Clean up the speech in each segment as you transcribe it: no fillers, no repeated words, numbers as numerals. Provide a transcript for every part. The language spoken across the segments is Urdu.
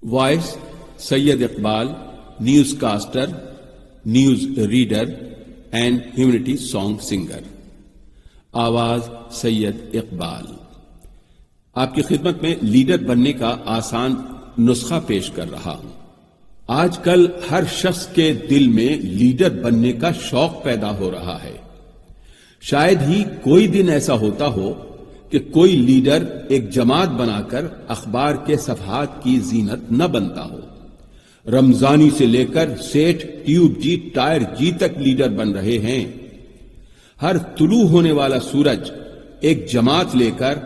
Voice Syed Iqbal, newscaster, news reader and humanity song singer. آواز سید اقبال. آپ کی خدمت میں لیڈر بننے کا آسان نسخہ پیش کر رہا ہوں. آج کل ہر شخص کے دل میں لیڈر بننے کا شوق پیدا ہو رہا ہے. شاید ہی کوئی دن ایسا ہوتا ہو کہ کوئی لیڈر ایک جماعت بنا کر اخبار کے صفحات کی زینت نہ بنتا ہو. رمضانی سے لے کر سیٹھ, ٹیوب جی, ٹائر جی تک لیڈر بن رہے ہیں. ہر طلوع ہونے والا سورج ایک جماعت لے کر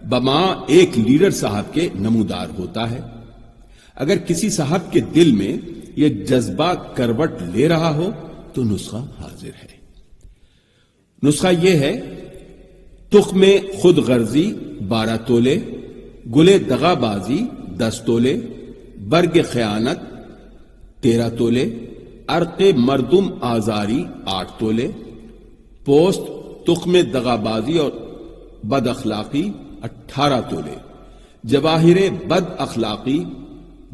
بما ایک لیڈر صاحب کے نمودار ہوتا ہے. اگر کسی صاحب کے دل میں یہ جذبہ کروٹ لے رہا ہو تو نسخہ حاضر ہے. نسخہ یہ ہے: تخم خود غرضی 12 تولے, گلے دغا بازی 10 تولے, برگ خیانت 13 تولے, عرق مردم آزاری 8 تولے, پوست تخم دغا بازی اور بد اخلاقی 18 تولے, جواہر بد اخلاقی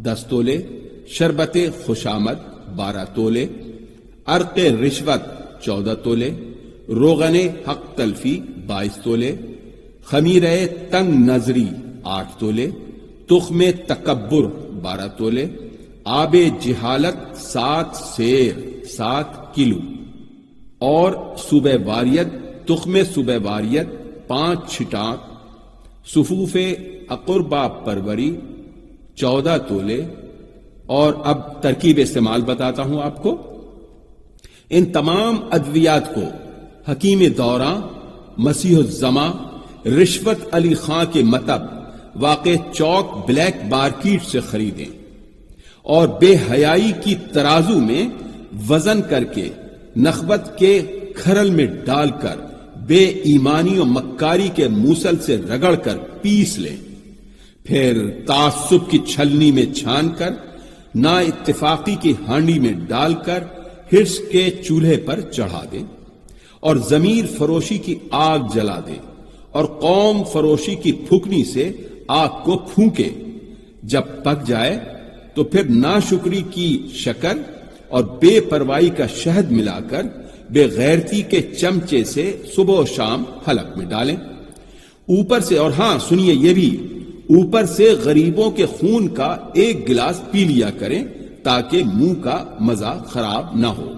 10 تولے, شربت خوشامد 12 تولے, عرق رشوت 14 تولے, روغن حق تلفی 22 تولے, خمیرہ تنگ نظری 8 تولے, تخم تکبر 12 تولے, آب جہالت 7 سیر 7 کلو, اور صوبہ واریت تخم صوبہ واریت 5 چھٹانک, صفوف اقربا پروری 14 تولے. اور اب ترکیب استعمال بتاتا ہوں آپ کو. ان تمام ادویات کو حکیم دوراں مسیح الزماں رشوت علی خان کے مطب واقع چوک بلیک مارکیٹ سے خریدیں اور بے حیائی کی ترازو میں وزن کر کے نخبت کے کھرل میں ڈال کر بے ایمانی و مکاری کے موصل سے رگڑ کر پیس لیں. پھر تعصب کی چھلنی میں چھان کر نا اتفاقی کی ہانڈی میں ڈال کر ہرس کے چولہے پر چڑھا دیں اور ضمیر فروشی کی آگ جلا دیں اور قوم فروشی کی پھکنی سے آگ کو پھونکے. جب پک جائے تو پھر ناشکری کی شکر اور بے پرواہی کا شہد ملا کر بے غیرتی کے چمچے سے صبح و شام حلق میں ڈالیں. اوپر سے، اور ہاں سنیے یہ بھی، اوپر سے غریبوں کے خون کا ایک گلاس پی لیا کریں تاکہ منہ کا مزہ خراب نہ ہو.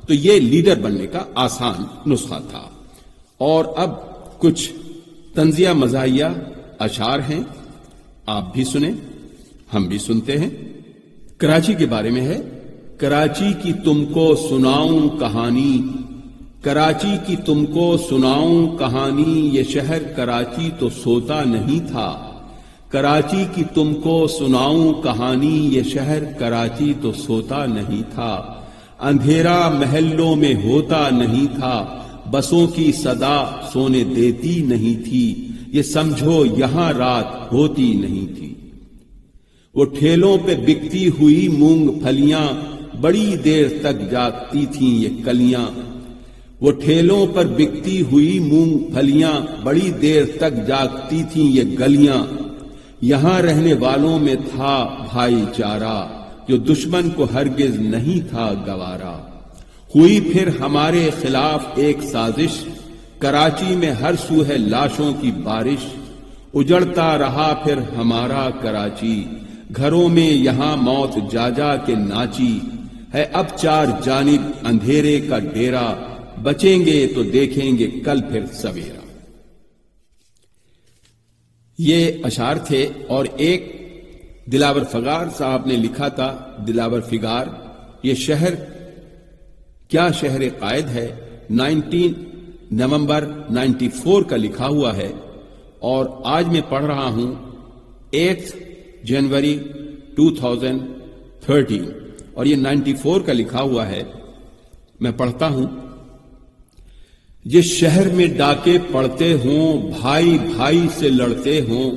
تو یہ لیڈر بننے کا آسان نسخہ تھا. اور اب کچھ طنزیہ مزاحیہ اشعار ہیں، آپ بھی سنیں، ہم بھی سنتے ہیں. کراچی کے بارے میں ہے: کراچی کی تم کو سناؤں کہانی، کراچی کی تم کو سناؤں کہانی، یہ شہر کراچی تو سوتا نہیں تھا. کراچی کی تم کو سناؤں کہانی، یہ شہر کراچی تو سوتا نہیں تھا. اندھیرا محلوں میں ہوتا نہیں تھا، بسوں کی صدا سونے دیتی نہیں تھی. یہ سمجھو یہاں رات ہوتی نہیں تھی. وہ ٹھیلوں پہ بکتی ہوئی مونگ پھلیاں بڑی دیر تک جاگتی تھیں یہ کلیاں. وہ ٹھیلوں پر بکتی ہوئی مونگ پھلیاں بڑی دیر تک جاگتی تھیں یہ گلیاں. یہاں رہنے والوں میں تھا بھائی چارہ، جو دشمن کو ہرگز نہیں تھا گوارا. ہوئی پھر ہمارے خلاف ایک سازش، کراچی میں ہر سو ہے لاشوں کی بارش. اجڑتا رہا پھر ہمارا کراچی، گھروں میں یہاں موت جا جا کے ناچی. ہے اب 4 جانب اندھیرے کا ڈیرا، بچیں گے تو دیکھیں گے کل پھر سویرا. یہ اشعار تھے. اور ایک دلاور فغار صاحب نے لکھا تھا، دلاور فغار، یہ شہر کیا شہر قائد ہے، 19 نومبر 94 کا لکھا ہوا ہے. اور آج میں پڑھ رہا ہوں 8 جنوری 2013، اور یہ 94 کا لکھا ہوا ہے. میں پڑھتا ہوں: جس شہر میں ڈاکے پڑتے ہوں بھائی بھائی سے لڑتے ہوں،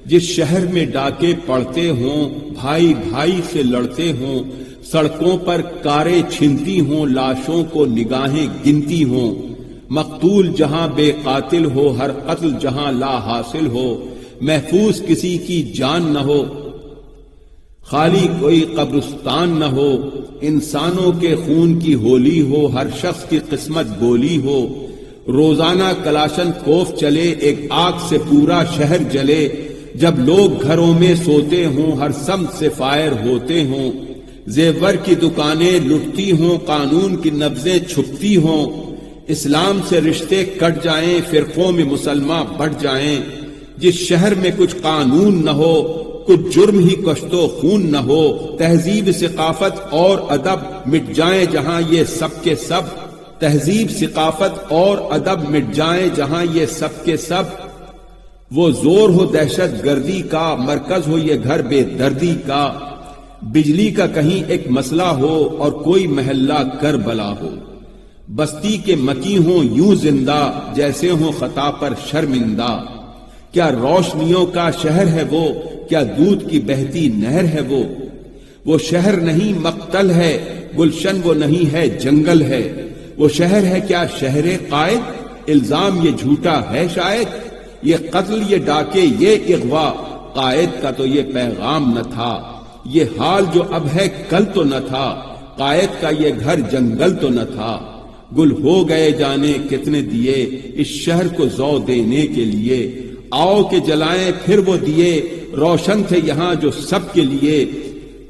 جس شہر میں ڈاکے پڑتے ہوں بھائی بھائی سے لڑتے ہوں، سڑکوں پر کاریں چھنتی ہوں لاشوں کو نگاہیں گنتی ہوں، مقتول جہاں بے قاتل ہو ہر قتل جہاں لا حاصل ہو، محفوظ کسی کی جان نہ ہو، خالی کوئی قبرستان نہ ہو، انسانوں کے خون کی ہولی ہو، ہر شخص کی قسمت گولی ہو، روزانہ کلاشن کوف چلے، ایک آگ سے پورا شہر جلے، جب لوگ گھروں میں سوتے ہوں، ہر سمت سے فائر ہوتے ہوں، زیور کی دکانیں لٹتی ہوں، قانون کی نبضیں چھپتی ہوں، اسلام سے رشتے کٹ جائیں، فرقوں میں مسلمان بڑھ جائیں، جس شہر میں کچھ قانون نہ ہو، کچھ جرم ہی کشت و خون نہ ہو، تہذیب ثقافت اور ادب مٹ جائیں جہاں یہ سب کے سب، تہذیب ثقافت اور ادب مٹ جائیں جہاں یہ سب کے سب، وہ زور ہو دہشت گردی کا، مرکز ہو یہ گھر بے دردی کا، بجلی کا کہیں ایک مسئلہ ہو اور کوئی محلہ کربلا ہو، بستی کے مکی ہوں یوں زندہ جیسے ہوں خطا پر شرمندہ، کیا روشنیوں کا شہر ہے وہ، کیا دودھ کی بہتی نہر ہے وہ شہر نہیں مقتل ہے، گلشن وہ نہیں ہے جنگل ہے، وہ شہر ہے کیا شہر قائد، الزام یہ جھوٹا ہے شاید، یہ قتل یہ ڈاکے یہ اغوا، قائد کا تو یہ پیغام نہ تھا، یہ حال جو اب ہے کل تو نہ تھا، قائد کا یہ گھر جنگل تو نہ تھا، گل ہو گئے جانے کتنے دیے اس شہر کو ذو دینے کے لیے، آؤ کہ جلائیں پھر وہ دیے، روشن تھے یہاں جو سب کے لیے،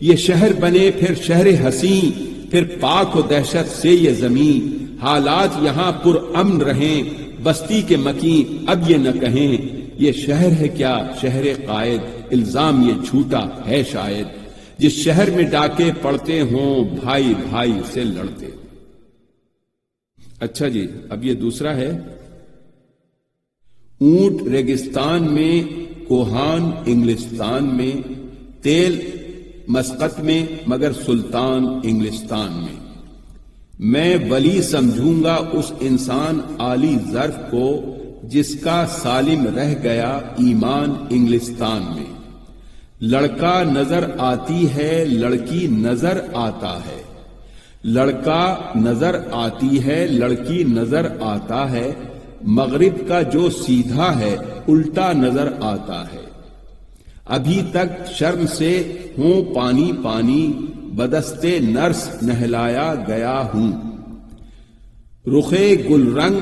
یہ شہر بنے پھر شہر حسین، پھر پاک ہو دہشت سے یہ زمین، حالات یہاں پر امن رہیں، بستی کے مکین اب یہ نہ کہیں، یہ شہر ہے کیا شہر قائد، الزام یہ جھوٹا ہے شاید، جس شہر میں ڈاکے پڑتے ہوں بھائی بھائی سے لڑتے۔ اچھا جی، اب یہ دوسرا ہے، اونٹ ریگستان میں، کوہان انگلستان میں، تیل مسقط میں مگر سلطان انگلستان میں ولی سمجھوں گا اس انسان عالی ظرف کو جس کا سالم رہ گیا ایمان انگلستان میں، لڑکا نظر آتی ہے لڑکی نظر آتا ہے، لڑکا نظر آتی ہے لڑکی نظر آتا ہے، مغرب کا جو سیدھا ہے الٹا نظر آتا ہے، ابھی تک شرم سے ہوں پانی پانی، بدستے نرس نہلایا گیا ہوں، رخے گل رنگ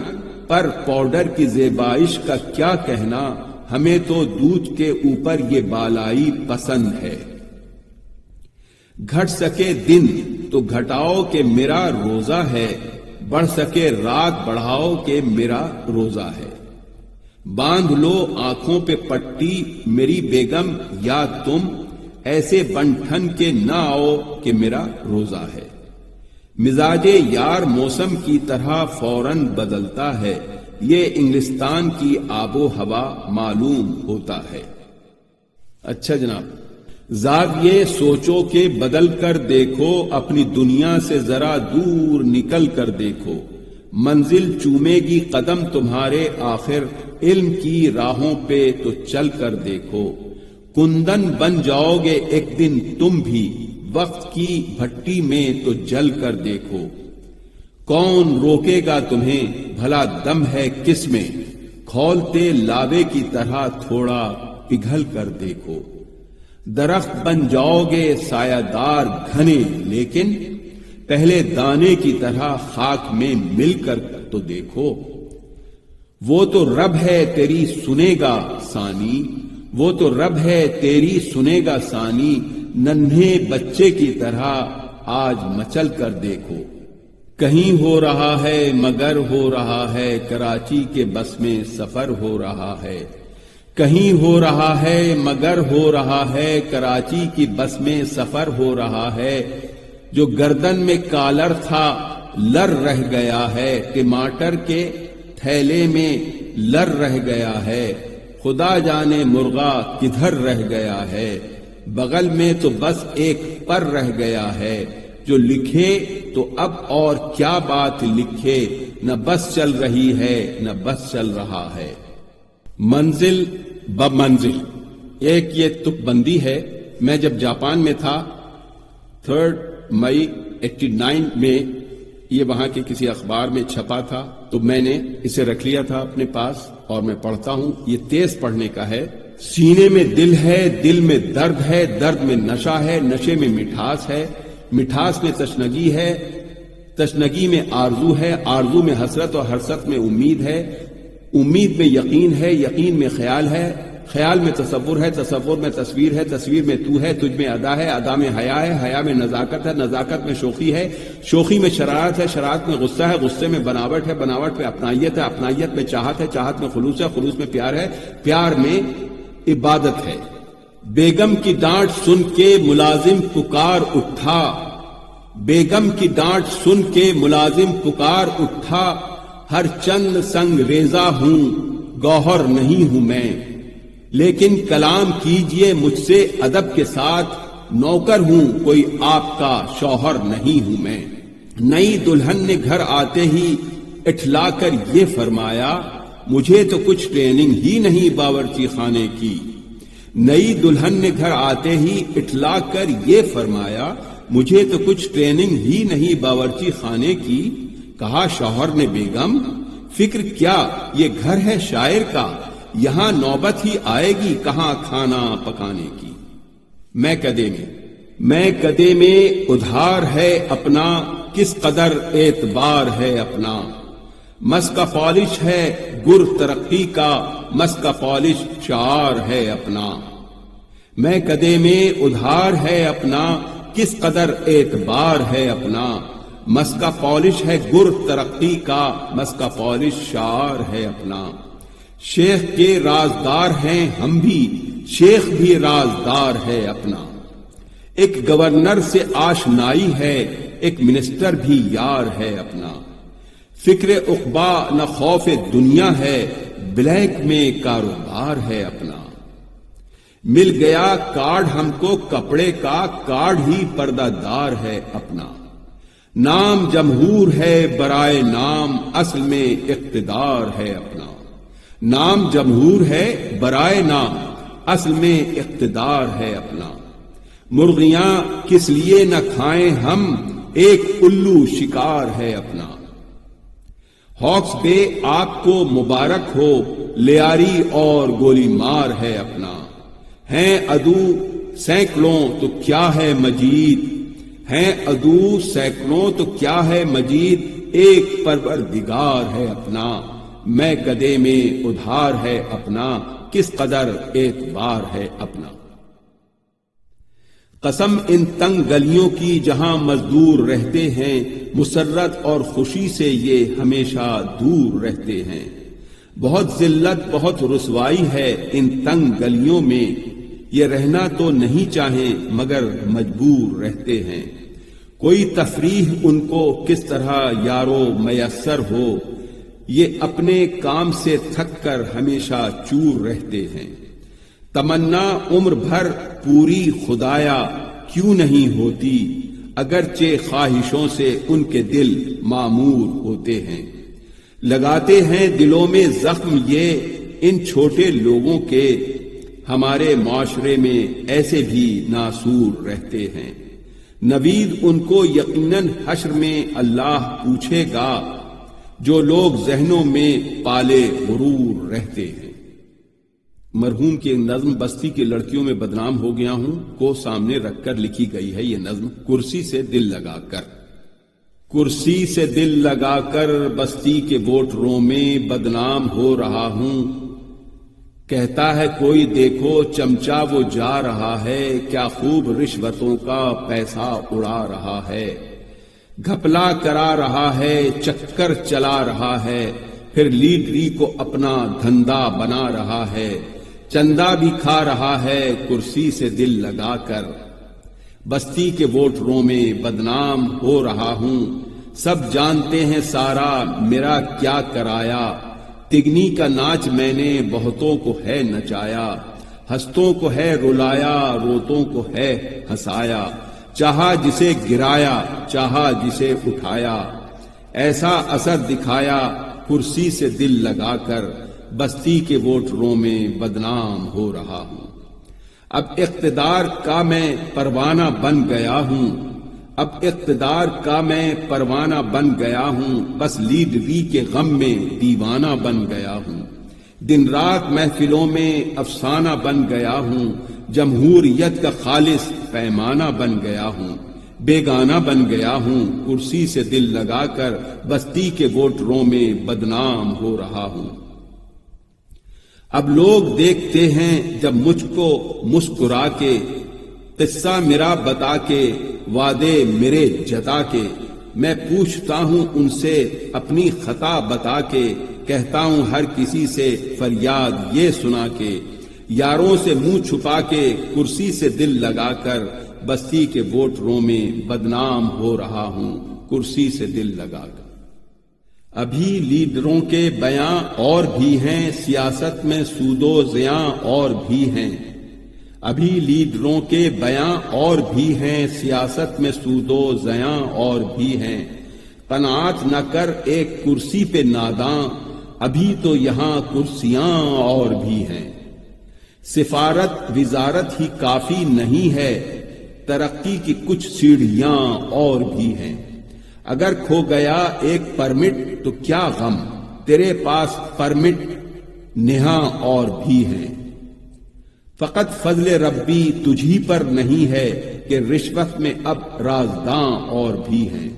پر پاؤڈر کی زیبائش کا کیا کہنا، ہمیں تو دودھ کے اوپر یہ بالائی پسند ہے، گھٹ سکے دن تو گھٹاؤ کہ میرا روزہ ہے، بڑھ سکے رات بڑھاؤ کہ میرا روزہ ہے، باندھ لو آنکھوں پہ پٹی میری بیگم یا تم، ایسے بنٹھن کے نہ آؤ کہ میرا روزہ ہے، مزاج یار موسم کی طرح فوراً بدلتا ہے، یہ انگلستان کی آب و ہوا معلوم ہوتا ہے۔ اچھا جناب، زاویے سوچو کہ بدل کر دیکھو، اپنی دنیا سے ذرا دور نکل کر دیکھو، منزل چومے گی قدم تمہارے آخر، علم کی راہوں پہ تو چل کر دیکھو، کندن بن جاؤ گے ایک دن تم بھی، وقت کی بھٹی میں تو جل کر دیکھو، کون روکے گا تمہیں بھلا دم ہے کس میں، کھولتے لاوے کی طرح تھوڑا پگھل کر دیکھو، درخت بن جاؤ گے سایہ دار گھنے، لیکن پہلے دانے کی طرح خاک میں مل کر تو دیکھو، وہ تو رب ہے تیری سنے گا ثانی، وہ تو رب ہے تیری سنے گا ثانی، ننھے بچے کی طرح آج مچل کر دیکھو، کہیں ہو رہا ہے مگر ہو رہا ہے، کراچی کے بس میں سفر ہو رہا ہے، کہیں ہو رہا ہے مگر ہو رہا ہے، کراچی کی بس میں سفر ہو رہا ہے، جو گردن میں کالر تھا لر رہ گیا ہے، ٹماٹر کے تھیلے میں لر رہ گیا ہے، خدا جانے مرغا کدھر رہ گیا ہے، بغل میں تو بس ایک پر رہ گیا ہے، جو لکھے تو اب اور کیا بات لکھے، نہ بس چل رہی ہے نہ بس چل رہا ہے، منزل ب منزل۔ ایک یہ تک بندی ہے، میں جب جاپان میں تھا 3 مئی 89 میں، یہ وہاں کے کسی اخبار میں چھپا تھا تو میں نے اسے رکھ لیا تھا اپنے پاس اور میں پڑھتا ہوں، یہ تیز پڑھنے کا ہے، سینے میں دل ہے، دل میں درد ہے، درد میں نشہ ہے، نشے میں مٹھاس ہے، مٹھاس میں تشنگی ہے، تشنگی میں آرزو ہے، آرزو میں حسرت اور حسرت میں امید ہے، امید میں یقین ہے، یقین میں خیال ہے، خیال میں تصور ہے، تصور میں تصویر ہے، تصویر میں تو ہے، تجھ میں ادا ہے، ادا میں حیا ہے، حیا میں نزاکت ہے، نزاکت میں شوخی ہے، شوخی میں شرارت ہے، شرارت میں غصہ ہے، غصے میں بناوٹ ہے، بناوٹ میں اپنائیت ہے، اپنائیت میں چاہت ہے، چاہت میں خلوص ہے، خلوص میں پیار ہے، پیار میں عبادت ہے۔ بیگم کی ڈانٹ سن کے ملازم پکار اٹھا، بیگم کی ڈانٹ سن کے ملازم پکار اٹھا، ہر چند سنگ ریزہ ہوں گوہر نہیں ہوں میں، لیکن کلام کیجئے مجھ سے ادب کے ساتھ، نوکر ہوں کوئی آپ کا شوہر نہیں ہوں میں۔ نئی دلہن نے گھر آتے ہی اٹھلا کر یہ فرمایا، مجھے تو کچھ ٹریننگ ہی نہیں باورچی خانے کی۔ نئی دلہن نے گھر آتے ہی اٹھلا کر یہ فرمایا، مجھے تو کچھ ٹریننگ ہی نہیں باورچی خانے کی۔ کہا شوہر نے بیگم، فکر کیا یہ گھر ہے شاعر کا، یہاں نوبت ہی آئے گی کہاں کھانا پکانے کی۔ میں کدے میں ادھار ہے اپنا، کس قدر اعتبار ہے اپنا، مس کا پالش ہے گر ترقی کا، مس کا پالش شعار ہے اپنا۔ میں کدے میں ادھار ہے اپنا، کس قدر اعتبار ہے اپنا، مس کا پالش ہے گر ترقی کا، مس کا پالش شعار ہے اپنا۔ شیخ کے رازدار ہیں ہم بھی، شیخ بھی رازدار ہے اپنا۔ ایک گورنر سے آشنائی ہے، ایک منسٹر بھی یار ہے اپنا۔ فکر عقبا نہ خوف دنیا ہے، بلیک میں کاروبار ہے اپنا۔ مل گیا کارڈ ہم کو کپڑے کا، کارڈ ہی پردہ دار ہے اپنا۔ نام جمہور ہے برائے نام، اصل میں اقتدار ہے اپنا۔ نام جمہور ہے برائے نام، اصل میں اقتدار ہے اپنا۔ مرغیاں کس لیے نہ کھائیں ہم، ایک الو شکار ہے اپنا۔ ہاکس بے آپ کو مبارک ہو، لیاری اور گولی مار ہے اپنا۔ ہیں عدو سینکڑوں تو کیا ہے مجید، ہیں عدو سینکڑوں تو کیا ہے مجید، ایک پروردگار ہے اپنا۔ میں گدے میں ادھار ہے اپنا، کس قدر اعتبار ہے اپنا۔ قسم ان تنگ گلیوں کی جہاں مزدور رہتے ہیں، مسرت اور خوشی سے یہ ہمیشہ دور رہتے ہیں۔ بہت ذلت بہت رسوائی ہے ان تنگ گلیوں میں، یہ رہنا تو نہیں چاہیں مگر مجبور رہتے ہیں۔ کوئی تفریح ان کو کس طرح یارو میسر ہو، یہ اپنے کام سے تھک کر ہمیشہ چور رہتے ہیں۔ تمنا عمر بھر پوری خدایا کیوں نہیں ہوتی، اگرچہ خواہشوں سے ان کے دل معمور ہوتے ہیں۔ لگاتے ہیں دلوں میں زخم یہ ان چھوٹے لوگوں کے، ہمارے معاشرے میں ایسے بھی ناسور رہتے ہیں۔ نوید ان کو یقیناً حشر میں اللہ پوچھے گا، جو لوگ ذہنوں میں پالے غرور رہتے ہیں۔ مرحوم کی نظم بستی کی لڑکیوں میں بدنام ہو گیا ہوں کو سامنے رکھ کر لکھی گئی ہے یہ نظم کرسی سے دل لگا کر۔ کرسی سے دل لگا کر بستی کے ووٹروں میں بدنام ہو رہا ہوں، کہتا ہے کوئی دیکھو چمچا وہ جا رہا ہے، کیا خوب رشوتوں کا پیسہ اڑا رہا ہے۔ گھپلا کرا رہا ہے، چکر چلا رہا ہے، پھر لیڈری کو اپنا دھندا بنا رہا ہے، چندہ بھی کھا رہا ہے کرسی سے دل لگا کر۔ بستی کے ووٹروں میں بدنام ہو رہا ہوں، سب جانتے ہیں سارا میرا کیا کرایا، تگنی کا ناچ میں نے بہتوں کو ہے نچایا، ہستوں کو ہے رلایا، روتوں کو ہے ہنسایا، چاہا جسے گرایا چاہا جسے اٹھایا، ایسا اثر دکھایا کرسی سے دل لگا کر، بستی کے ووٹروں میں بدنام ہو رہا ہوں۔ اب اقتدار کا میں پروانہ بن گیا ہوں، اب اقتدار کا میں پروانہ بن گیا ہوں، بس لیڈری کے غم میں دیوانہ بن گیا ہوں۔ دن رات محفلوں میں افسانہ بن گیا ہوں، جمہوریت کا خالص پیمانہ بن گیا ہوں، بیگانہ بن گیا ہوں، کرسی سے دل لگا کر بستی کے ووٹروں میں بدنام ہو رہا ہوں۔ اب لوگ دیکھتے ہیں جب مجھ کو مسکرا کے، قصہ میرا بتا کے، وعدے میرے جتا کے، میں پوچھتا ہوں ان سے اپنی خطا بتا کے، کہتا ہوں ہر کسی سے فریاد یہ سنا کے، یاروں سے منہ چھپا کے، کرسی سے دل لگا کر بستی کے ووٹروں میں بدنام ہو رہا ہوں، کرسی سے دل لگا کر۔ ابھی لیڈروں کے بیاں اور بھی ہیں، سیاست میں سود و زیاں اور بھی ہیں۔ ابھی لیڈروں کے بیاں اور بھی ہیں، سیاست میں سود و زیاں اور بھی ہیں۔ قناعت نہ کر ایک کرسی پہ ناداں، ابھی تو یہاں کرسیاں اور بھی ہیں۔ سفارت وزارت ہی کافی نہیں ہے، ترقی کی کچھ سیڑھیاں اور بھی ہیں۔ اگر کھو گیا ایک پرمٹ تو کیا غم، تیرے پاس پرمٹ نہاں اور بھی ہیں۔ فقط فضل ربی تجھی پر نہیں ہے کہ رشوت میں اب رازداں اور بھی ہیں۔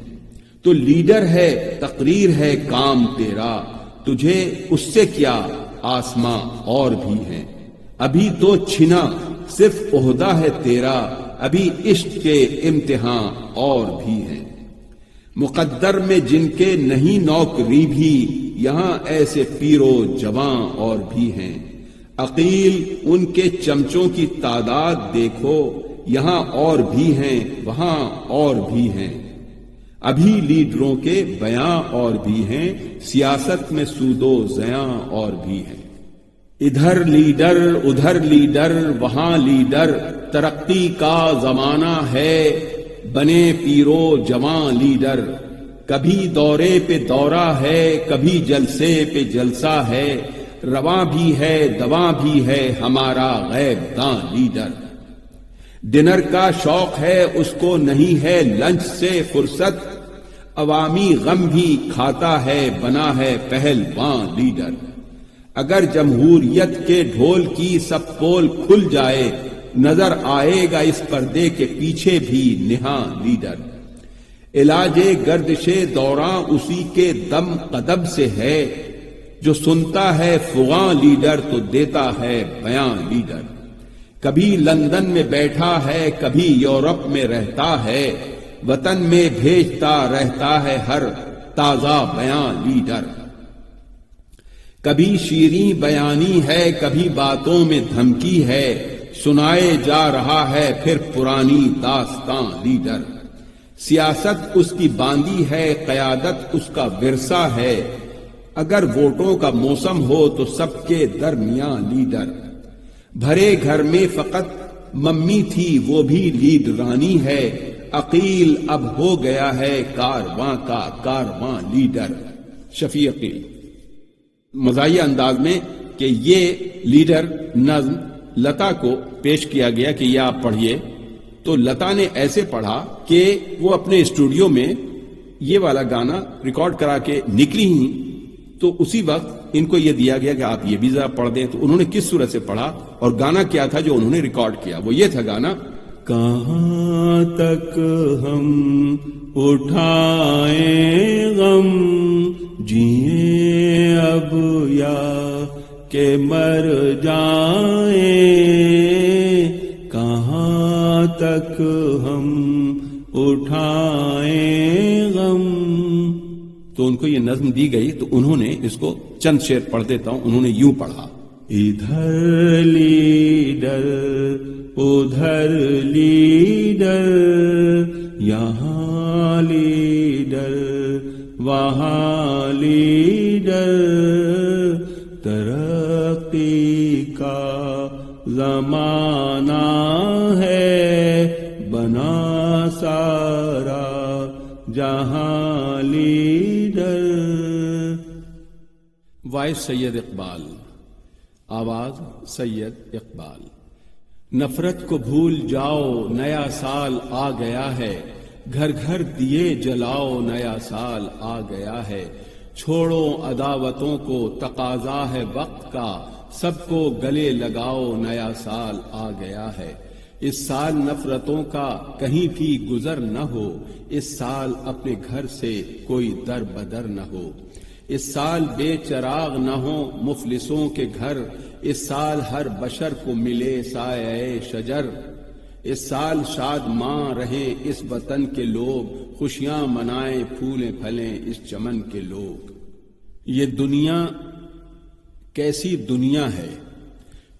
تو لیڈر ہے، تقریر ہے کام تیرا، تجھے اس سے کیا، آسماں اور بھی ہیں۔ ابھی تو چھنا صرف عہدہ ہے تیرا، ابھی عشق کے امتحان اور بھی ہیں۔ مقدر میں جن کے نہیں نوکری بھی، یہاں ایسے پیرو جواں اور بھی ہیں۔ عقیل ان کے چمچوں کی تعداد دیکھو، یہاں اور بھی ہیں وہاں اور بھی ہیں۔ ابھی لیڈروں کے بیاں اور بھی ہیں، سیاست میں سود و زیاں اور بھی ہیں۔ ادھر لیڈر ادھر لیڈر وہاں لیڈر، ترقی کا زمانہ ہے، بنے پیرو جواں لیڈر۔ کبھی دورے پہ دورہ ہے، کبھی جلسے پہ جلسہ ہے، رواں بھی ہے دواں بھی ہے ہمارا غیب داں لیڈر۔ ڈنر کا شوق ہے اس کو نہیں ہے لنچ سے فرصت، عوامی غم بھی کھاتا ہے بنا ہے پہلواں لیڈر۔ اگر جمہوریت کے ڈھول کی سب پول کھل جائے، نظر آئے گا اس پردے کے پیچھے بھی نہاں لیڈر۔ علاج گردش دوراں اسی کے دم قدم سے ہے، جو سنتا ہے فغاں لیڈر تو دیتا ہے بیاں لیڈر۔ کبھی لندن میں بیٹھا ہے کبھی یورپ میں رہتا ہے، وطن میں بھیجتا رہتا ہے ہر تازہ بیاں لیڈر۔ کبھی شیریں بیانی ہے کبھی باتوں میں دھمکی ہے، سنائے جا رہا ہے پھر پرانی داستاں لیڈر۔ سیاست اس کی باندھی ہے، قیادت اس کا ورثہ ہے، اگر ووٹوں کا موسم ہو تو سب کے درمیان لیڈر۔ بھرے گھر میں فقط ممی تھی وہ بھی لیڈرانی ہے، عقیل اب ہو گیا ہے کارواں کا کارواں لیڈر۔ شفیع عقیل۔ مزاحیہ انداز میں کہ یہ لیڈر نظم لتا کو پیش کیا گیا کہ یہ آپ پڑھیے، تو لتا نے ایسے پڑھا کہ وہ اپنے اسٹوڈیو میں یہ والا گانا ریکارڈ کرا کے نکلی ہی، تو اسی وقت ان کو یہ دیا گیا کہ آپ یہ بھی ذرا پڑھ دیں۔ تو انہوں نے کس صورت سے پڑھا اور گانا کیا تھا جو انہوں نے ریکارڈ کیا، وہ یہ تھا گانا، کہاں تک ہم اٹھائیں غم، جیئیں اب یا کہ مر جائیں، کہاں تک ہم اٹھائیں غم۔ تو ان کو یہ نظم دی گئی تو انہوں نے اس کو چند شعر پڑھ دیتا ہوں، انہوں نے یوں پڑھا، ادھر لیڈر ادھر لیڈر، یہاں لیڈر وہاں لیڈر، ترقی کا زمانہ ہے، بنا سارا جہاں لیڈر۔ وائس سید اقبال، آواز سید اقبال۔ نفرت کو بھول جاؤ نیا سال آ گیا ہے، گھر گھر دیے جلاؤ نیا سال آ گیا ہے، چھوڑو عداوتوں کو تقاضا ہے وقت کا، سب کو گلے لگاؤ نیا سال آ گیا ہے۔ اس سال نفرتوں کا کہیں بھی گزر نہ ہو، اس سال اپنے گھر سے کوئی در بدر نہ ہو، اس سال بے چراغ نہ ہو مفلسوں کے گھر، اس سال ہر بشر کو ملے سایہ شجر، اس سال شاد ماں رہیں اس وطن کے لوگ، خوشیاں منائیں پھولیں پھلیں اس چمن کے لوگ۔ یہ دنیا کیسی دنیا ہے،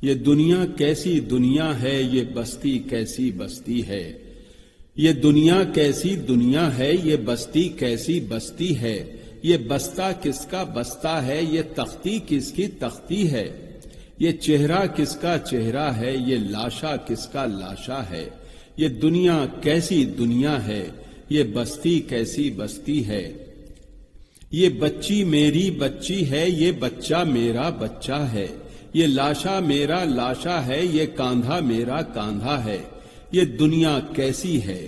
یہ دنیا کیسی دنیا ہے، یہ بستی کیسی بستی ہے، یہ دنیا کیسی دنیا ہے، یہ بستی کیسی بستی ہے، یہ بستہ کس کا بستہ ہے، یہ تختی کس کی تختی ہے، یہ چہرہ کس کا چہرہ ہے، یہ لاشا کس کا لاشا ہے، یہ دنیا کیسی دنیا ہے، یہ بستی کیسی بستی ہے، یہ بچی میری بچی ہے، یہ بچہ میرا بچہ ہے، یہ لاشا میرا لاشا ہے، یہ کاندھا میرا کاندھا ہے، یہ دنیا کیسی ہے،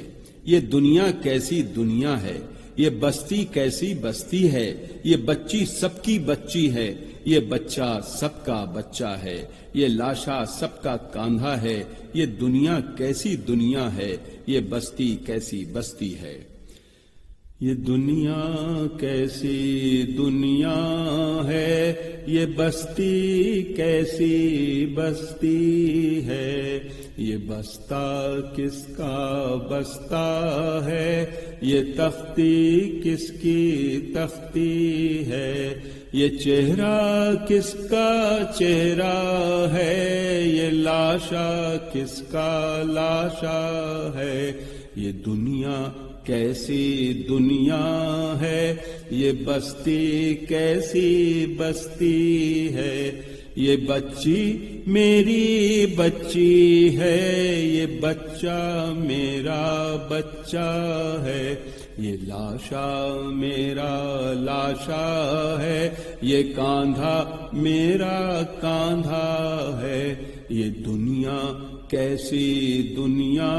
یہ دنیا کیسی دنیا ہے، یہ بستی کیسی بستی ہے، یہ بچی سب کی بچی ہے، یہ بچہ سب کا بچہ ہے، یہ لاشا سب کا کاندھا ہے، یہ دنیا کیسی دنیا ہے، یہ بستی کیسی بستی ہے۔ یہ دنیا کیسی دنیا ہے، یہ بستی کیسی بستی ہے، یہ بستہ کس کا بستہ ہے، یہ تختی کس کی تختی ہے، یہ چہرہ کس کا چہرہ ہے، یہ لاشا کس کا لاشا ہے، یہ دنیا کیسی دنیا ہے، یہ بستی کیسی بستی ہے، یہ بچی میری بچی ہے، یہ بچہ میرا بچہ ہے، یہ لاشا میرا لاشا ہے، یہ کاندھا میرا کاندھا ہے، یہ دنیا کیسی دنیا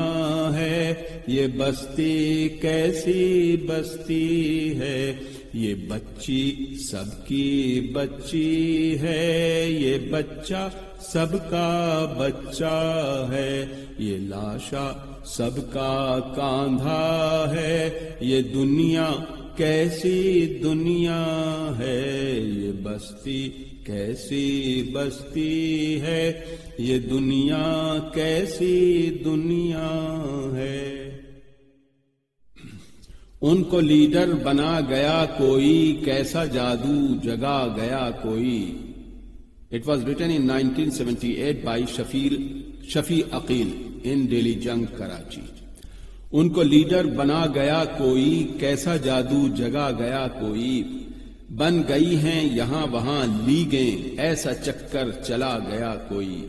ہے، یہ بستی کیسی بستی ہے، یہ بچی سب کی بچی ہے، یہ بچہ سب کا بچہ ہے، یہ لاشا سب کا کاندھا ہے، یہ دنیا کیسی دنیا ہے، یہ بستی کیسی بستی ہے، یہ دنیا کیسی دنیا ہے۔ ان کو لیڈر بنا گیا کوئی، کیسا جادو جگا گیا کوئی۔ It was written in 1978 by Shafi Aqeel in daily Jang Karachi. ان کو لیڈر بنا گیا کوئی، کیسا جادو جگا گیا کوئی، بن گئی ہیں یہاں وہاں لیگیں، ایسا چکر چلا گیا کوئی،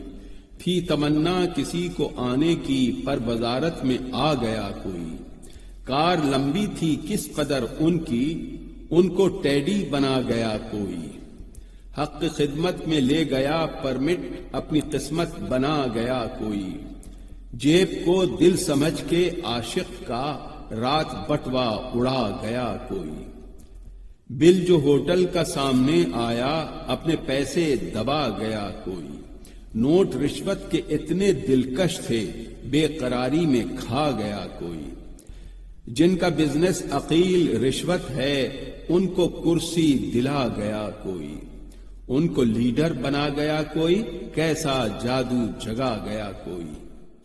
تھی تمنا کسی کو آنے کی پر وزارت میں آ گیا کوئی، کار لمبی تھی کس قدر ان کی، ان کو ٹیڈی بنا گیا کوئی، حق خدمت میں لے گیا پرمٹ اپنی قسمت بنا گیا کوئی، جیب کو دل سمجھ کے عاشق کا رات بٹوا اڑا گیا کوئی، بل جو ہوٹل کا سامنے آیا اپنے پیسے دبا گیا کوئی، نوٹ رشوت کے اتنے دلکش تھے بے قراری میں کھا گیا کوئی، جن کا بزنس عقیل رشوت ہے ان کو کرسی دلا گیا کوئی، ان کو لیڈر بنا گیا کوئی، کیسا جادو جگا گیا کوئی۔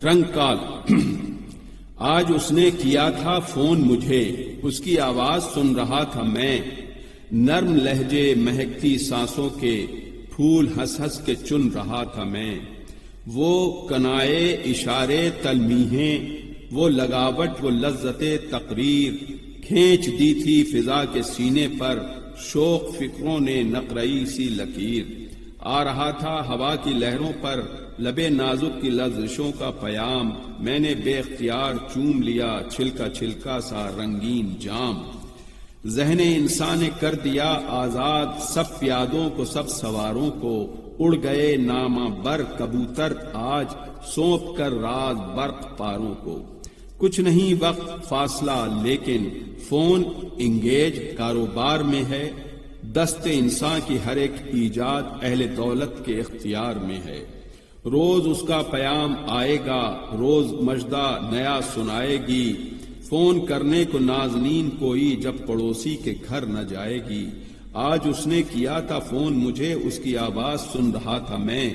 ٹرنک کال آج اس نے کیا تھا فون مجھے، اس کی آواز سن رہا تھا میں، نرم لہجے مہکتی سانسوں کے پھول ہنس ہنس کے چن رہا تھا میں، وہ کنائے اشارے تلمیحیں، وہ لگاوٹ وہ لذت تقریر، کھینچ دی تھی فضا کے سینے پر شوق فکروں نے نقرئی سی لکیر، آ رہا تھا ہوا کی لہروں پر لبے نازک کی لرزشوں کا پیام، میں نے بے اختیار چوم لیا چھلکا چھلکا سا رنگین جام، ذہن انسان نے کر دیا آزاد سب پیادوں کو سب سواروں کو، اڑ گئے نامہ بر کبوتر آج سونپ کر راز برق پاروں کو، کچھ نہیں وقت فاصلہ لیکن فون انگیج کاروبار میں ہے، دست انسان کی ہر ایک ایجاد اہل دولت کے اختیار میں ہے۔ روز اس کا پیام آئے گا، روز مژدہ نیا سنائے گی، فون کرنے کو نازنین کوئی جب پڑوسی کے گھر نہ جائے گی۔ آج اس نے کیا تھا فون مجھے، اس کی آواز سن رہا تھا میں۔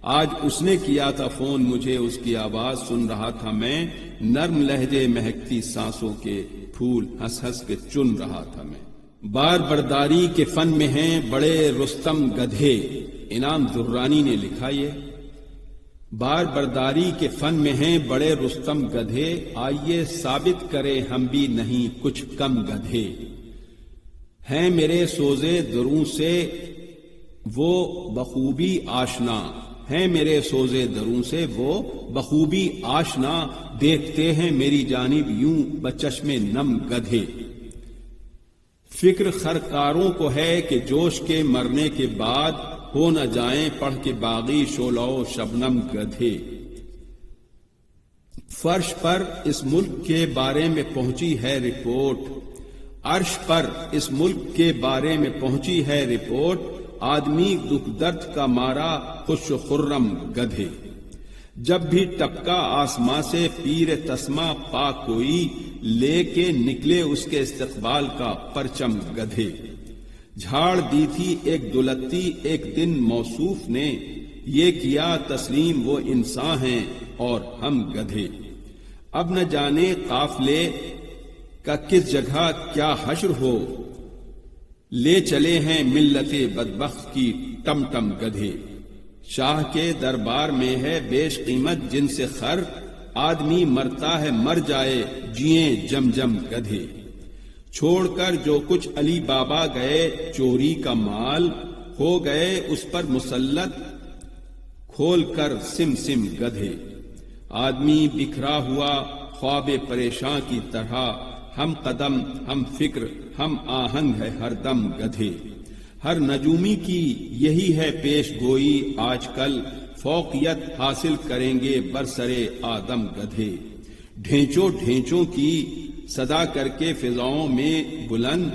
آج اس نے کیا تھا فون مجھے، اس کی آواز سن رہا تھا میں۔ نرم لہجے مہکتی سانسوں کے پھول ہنس ہنس کے چن رہا تھا میں۔ بار برداری کے فن میں ہیں بڑے رستم گدھے، انعام درانی نے لکھا یہ۔ بار برداری کے فن میں ہیں بڑے رستم گدھے، آئیے ثابت کرے ہم بھی نہیں کچھ کم گدھے۔ ہیں میرے سوزے دروں سے وہ بخوبی آشنا، ہیں میرے سوزے دروں سے وہ بخوبی آشنا، دیکھتے ہیں میری جانب یوں بچشم نم گدھے۔ فکر خرکاروں کو ہے کہ جوش کے مرنے کے بعد ہو نہ جائیں پڑھ کے باغی شعلہ و شبنم گدھے۔ فرش پر اس ملک کے بارے میں پہنچی ہے رپورٹ، عرش پر اس ملک کے بارے میں پہنچی ہے رپورٹ، آدمی دکھ درد کا مارا خوش و خرم گدھے۔ جب بھی ٹپکا آسماں سے پیر تسمہ پا کوئی، لے کے نکلے اس کے استقبال کا پرچم گدھے۔ جھاڑ دی تھی ایک دلتی ایک دن موصوف نے، یہ کیا تسلیم وہ انسان ہیں اور ہم گدھے۔ اب نہ جانے قافلے کا کس جگہ کیا حشر ہو، لے چلے ہیں ملت بدبخت کی ٹم ٹم گدھے۔ شاہ کے دربار میں ہے بیش قیمت جن سے خر، آدمی مرتا ہے مر جائے جییں جم جم گدھے۔ چھوڑ کر جو کچھ علی بابا گئے چوری کا مال، ہو گئے اس پر مسلط کھول کر سم سم گدھے۔ آدمی بکھرا ہوا خواب پریشاں کی طرح، ہم قدم ہم فکر ہم آہنگ ہے ہر دم گدھے۔ ہر نجومی کی یہی ہے پیش گوئی، آج کل فوقیت حاصل کریں گے برسرے آدم گدھے۔ ڈھینچوں ڈھینچوں کی صدا کر کے فضاؤں میں بلند،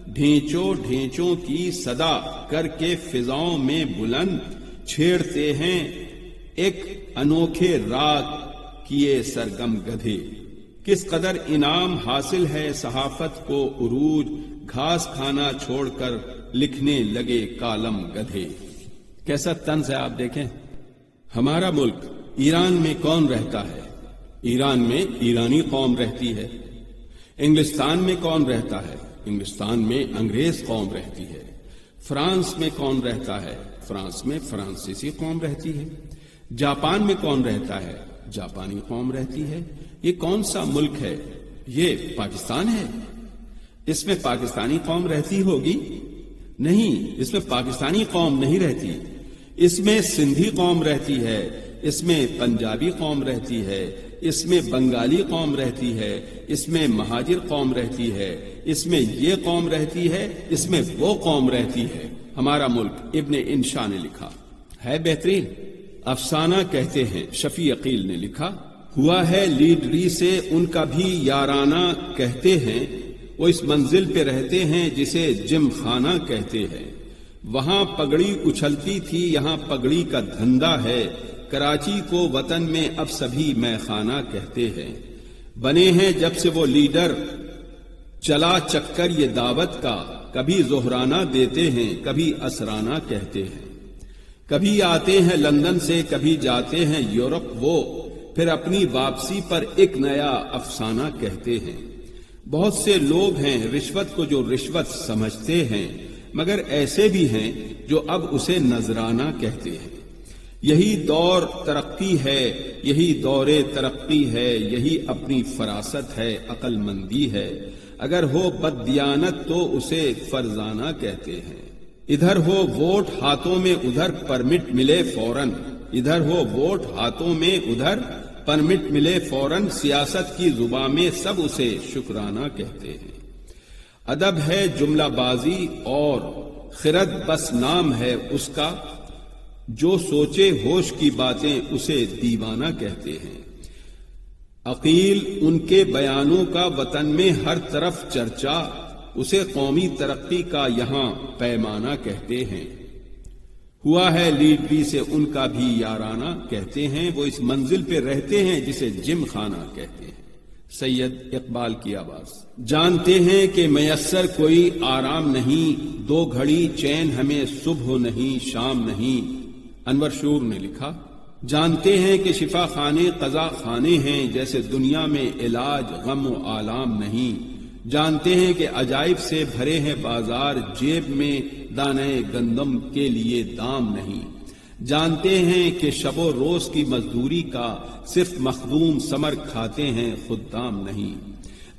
ڈھینچوں ڈھینچوں کی صدا کر کے فضاؤں میں بلند، چھیڑتے ہیں ایک انوکھے راگ کیے سرگم گدھے۔ کس قدر انعام حاصل ہے صحافت کو عروج، گھاس کھانا چھوڑ کر لکھنے لگے کالم گدھے۔ کیسا طنز ہے آپ دیکھیں۔ ہمارا ملک ایران میں کون رہتا ہے؟ ایران میں ایرانی قوم رہتی ہے۔ انگلستان میں کون رہتا ہے؟ انگلستان میں انگریز قوم رہتی ہے۔ فرانس میں کون رہتا ہے؟ فرانس میں فرانسیسی قوم رہتی ہے۔ جاپان میں کون رہتا ہے؟ جاپانی قوم رہتی ہے۔ یہ کون سا ملک ہے؟ یہ پاکستان ہے۔ اس میں پاکستانی قوم رہتی ہوگی؟ نہیں، اس میں پاکستانی قوم نہیں رہتی۔ اس میں سندھی قوم رہتی ہے، اس میں پنجابی قوم رہتی ہے، اس میں بنگالی قوم رہتی ہے، اس میں مہاجر قوم رہتی ہے، اس میں یہ قوم رہتی ہے، اس میں وہ قوم رہتی ہے۔ ہمارا ملک ابن انشا نے لکھا ہے بہترین افسانہ کہتے ہیں، شفیع عقیل نے لکھا، ہوا ہے لیڈری سے ان کا بھی یارانہ کہتے ہیں، وہ اس منزل پہ رہتے ہیں جسے جم خانہ کہتے ہیں، وہاں پگڑی اچھلتی تھی یہاں پگڑی کا دھندا ہے، کراچی کو وطن میں اب سبھی میں خانہ کہتے ہیں، بنے ہیں جب سے وہ لیڈر چلا چکر یہ دعوت کا، کبھی زہرانہ دیتے ہیں کبھی اسرانہ کہتے ہیں، کبھی آتے ہیں لندن سے کبھی جاتے ہیں یورپ وہ، پھر اپنی واپسی پر ایک نیا افسانہ کہتے ہیں۔ بہت سے لوگ ہیں رشوت کو جو رشوت سمجھتے ہیں، مگر ایسے بھی ہیں جو اب اسے نذرانہ کہتے ہیں۔ یہی دور ترقی ہے، یہی دور ترقی ہے، یہی اپنی فراست ہے، عقل مندی ہے، اگر ہو بددیانت تو اسے فرزانہ کہتے ہیں۔ ادھر ہو ووٹ ہاتھوں میں ادھر پرمٹ ملے فوراً، ادھر ہو ووٹ ہاتھوں میں ادھر پرمٹ ملے فوراً، سیاست کی زبان میں سب اسے شکرانہ کہتے ہیں۔ ادب ہے جملہ بازی اور خرد بس نام ہے اس کا، جو سوچے ہوش کی باتیں اسے دیوانہ کہتے ہیں۔ عقیل ان کے بیانوں کا وطن میں ہر طرف چرچا، اسے قومی ترقی کا یہاں پیمانہ کہتے ہیں۔ ہوا ہے لیڈ بھی سے ان کا بھی یارانہ کہتے ہیں، وہ اس منزل پہ رہتے ہیں جسے جم خانہ کہتے ہیں۔ سید اقبال کی آواز۔ جانتے ہیں کہ میسر کوئی آرام نہیں، 2 گھڑی چین ہمیں صبح نہیں شام نہیں، انور شور نے لکھا۔ جانتے ہیں کہ شفا خانے قضا خانے ہیں، جیسے دنیا میں علاج غم و آلام نہیں۔ جانتے ہیں کہ عجائب سے بھرے ہیں بازار، جیب میں دانے گندم کے لیے دام نہیں۔ جانتے ہیں کہ شب و روز کی مزدوری کا صرف مخدوم ثمر کھاتے ہیں، خدام نہیں۔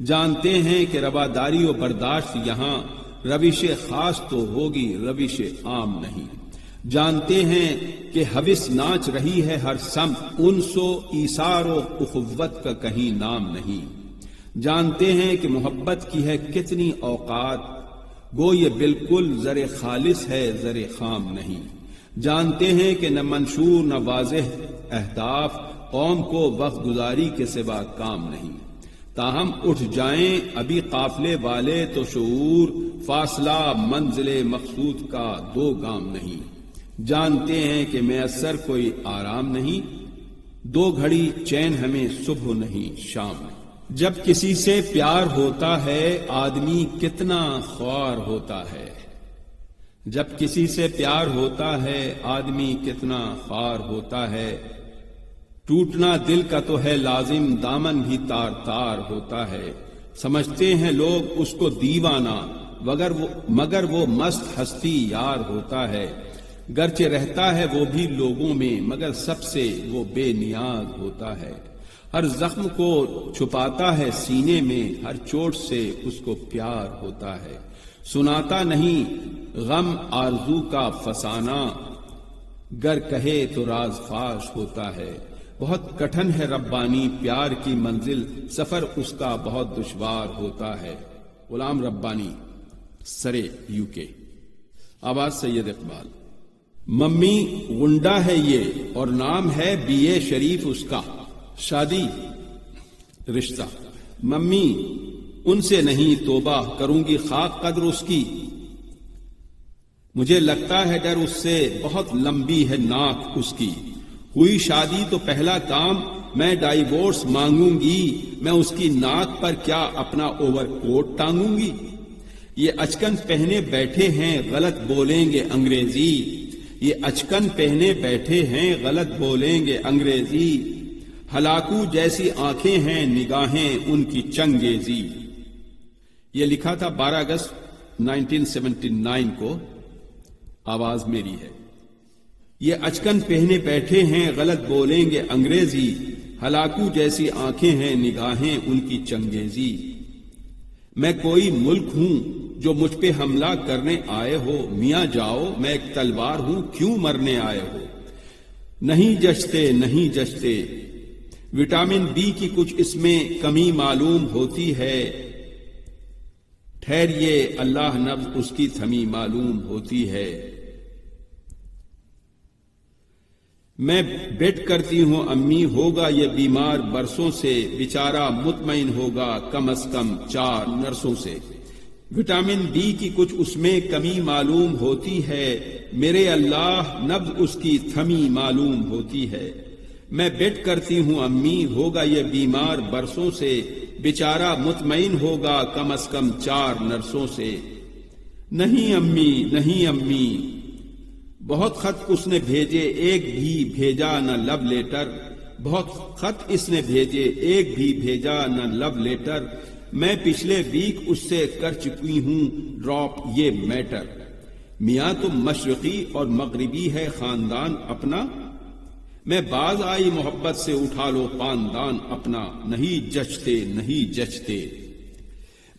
جانتے ہیں کہ رواداری و برداشت یہاں روش خاص تو ہوگی، روش عام نہیں۔ جانتے ہیں کہ حوث ناچ رہی ہے ہر سمت، انس و ایثار و اخوت کا کہیں نام نہیں۔ جانتے ہیں کہ محبت کی ہے کتنی اوقات، گو یہ بالکل زر خالص ہے زر خام نہیں۔ جانتے ہیں کہ نہ منشور نہ واضح اہداف، قوم کو وقت گزاری کے سوا کام نہیں۔ تاہم اٹھ جائیں ابھی قافلے والے تو شعور، فاصلہ منزل مقصود کا 2 گام نہیں۔ جانتے ہیں کہ میسر کوئی آرام نہیں، 2 گھڑی چین ہمیں صبح نہیں شام نہیں۔ جب کسی سے پیار ہوتا ہے آدمی کتنا خوار ہوتا ہے، جب کسی سے پیار ہوتا ہے آدمی کتنا خوار ہوتا ہے۔ ٹوٹنا دل کا تو ہے لازم، دامن بھی تار تار ہوتا ہے۔ سمجھتے ہیں لوگ اس کو دیوانہ، مگر وہ مست ہستی یار ہوتا ہے۔ گرچہ رہتا ہے وہ بھی لوگوں میں، مگر سب سے وہ بے نیاز ہوتا ہے۔ ہر زخم کو چھپاتا ہے سینے میں، ہر چوٹ سے اس کو پیار ہوتا ہے۔ سناتا نہیں غم آرزو کا فسانہ، گر کہے تو راز فاش ہوتا ہے۔ بہت کٹھن ہے ربانی پیار کی منزل، سفر اس کا بہت دشوار ہوتا ہے۔ غلام ربانی، سرے UK۔ آواز سید اقبال۔ ممی غنڈا ہے یہ اور نام ہے BA شریف اس کا، شادی رشتہ۔ ممی ان سے نہیں توبہ، کروں گی خاک قدر اس کی، مجھے لگتا ہے ڈر اس سے بہت لمبی ہے ناک اس کی۔ ہوئی شادی تو پہلا کام میں ڈائیورس مانگوں گی، میں اس کی ناک پر کیا اپنا اوور کوٹ ٹانگوں گی۔ یہ اچکن پہنے بیٹھے ہیں غلط بولیں گے انگریزی، یہ اچکن پہنے بیٹھے ہیں غلط بولیں گے انگریزی، ہلاکو جیسی آنکھیں ہیں نگاہیں ان کی چنگیزی۔ یہ لکھا تھا 12 اگست 1979 کو۔ آواز میری ہے۔ یہ اچکن پہنے بیٹھے ہیں غلط بولیں گے انگریزی، ہلاکو جیسی آنکھیں ہیں نگاہیں ان کی چنگیزی۔ میں کوئی ملک ہوں جو مجھ پہ حملہ کرنے آئے ہو، میاں جاؤ میں ایک تلوار ہوں کیوں مرنے آئے ہو۔ نہیں جچتے نہیں جچتے، وٹامن B کی کچھ اس میں کمی معلوم ہوتی ہے، ٹھہریے اللہ نبض اس کی تھمی معلوم ہوتی ہے۔ میں بیٹ کرتی ہوں امی ہوگا یہ بیمار برسوں سے، بیچارہ مطمئن ہوگا کم از کم 4 نرسوں سے۔ وٹامن B کی کچھ اس میں کمی معلوم ہوتی ہے، میرے اللہ نبض اس کی تھمی معلوم ہوتی ہے۔ میں بیٹ کرتی ہوں امی ہوگا یہ بیمار برسوں سے، بیچارہ مطمئن ہوگا کم از کم 4 نرسوں سے۔ نہیں امی نہیں امی، بہت خط اس نے بھیجے ایک بھی بھیجا نہ لو لیٹر، بہت خط اس نے بھیجے ایک بھی بھیجا نہ لو لیٹر، میں پچھلے ویک اس سے کر چکی ہوں ڈراپ یہ میٹر۔ میاں تو مشرقی اور مغربی ہے خاندان اپنا، میں باز آئی محبت سے اٹھا لو پاندان اپنا، نہیں جچتے نہیں جچتے۔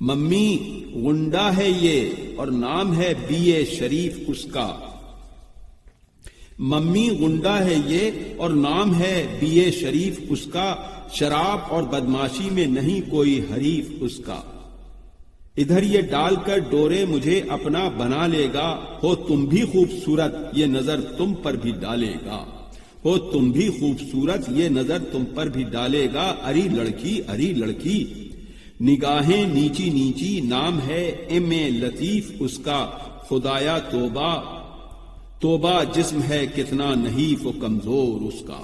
ممی غنڈا ہے یہ اور نام ہے BA شریف اس کا، ممی غنڈا ہے یہ اور نام ہے BA شریف اس کا، شراب اور بدماشی میں نہیں کوئی حریف اس کا۔ ادھر یہ ڈال کر ڈورے مجھے اپنا بنا لے گا، ہو تم بھی خوبصورت یہ نظر تم پر بھی ڈالے گا، ہو تم بھی خوبصورت یہ نظر تم پر بھی ڈالے گا، اری لڑکی اری لڑکی۔ نگاہیں نیچی نیچی، نام ہے ایم لطیف اس کا، خدایا توبہ توبہ، جسم ہے کتنا نحیف و کمزور اس کا۔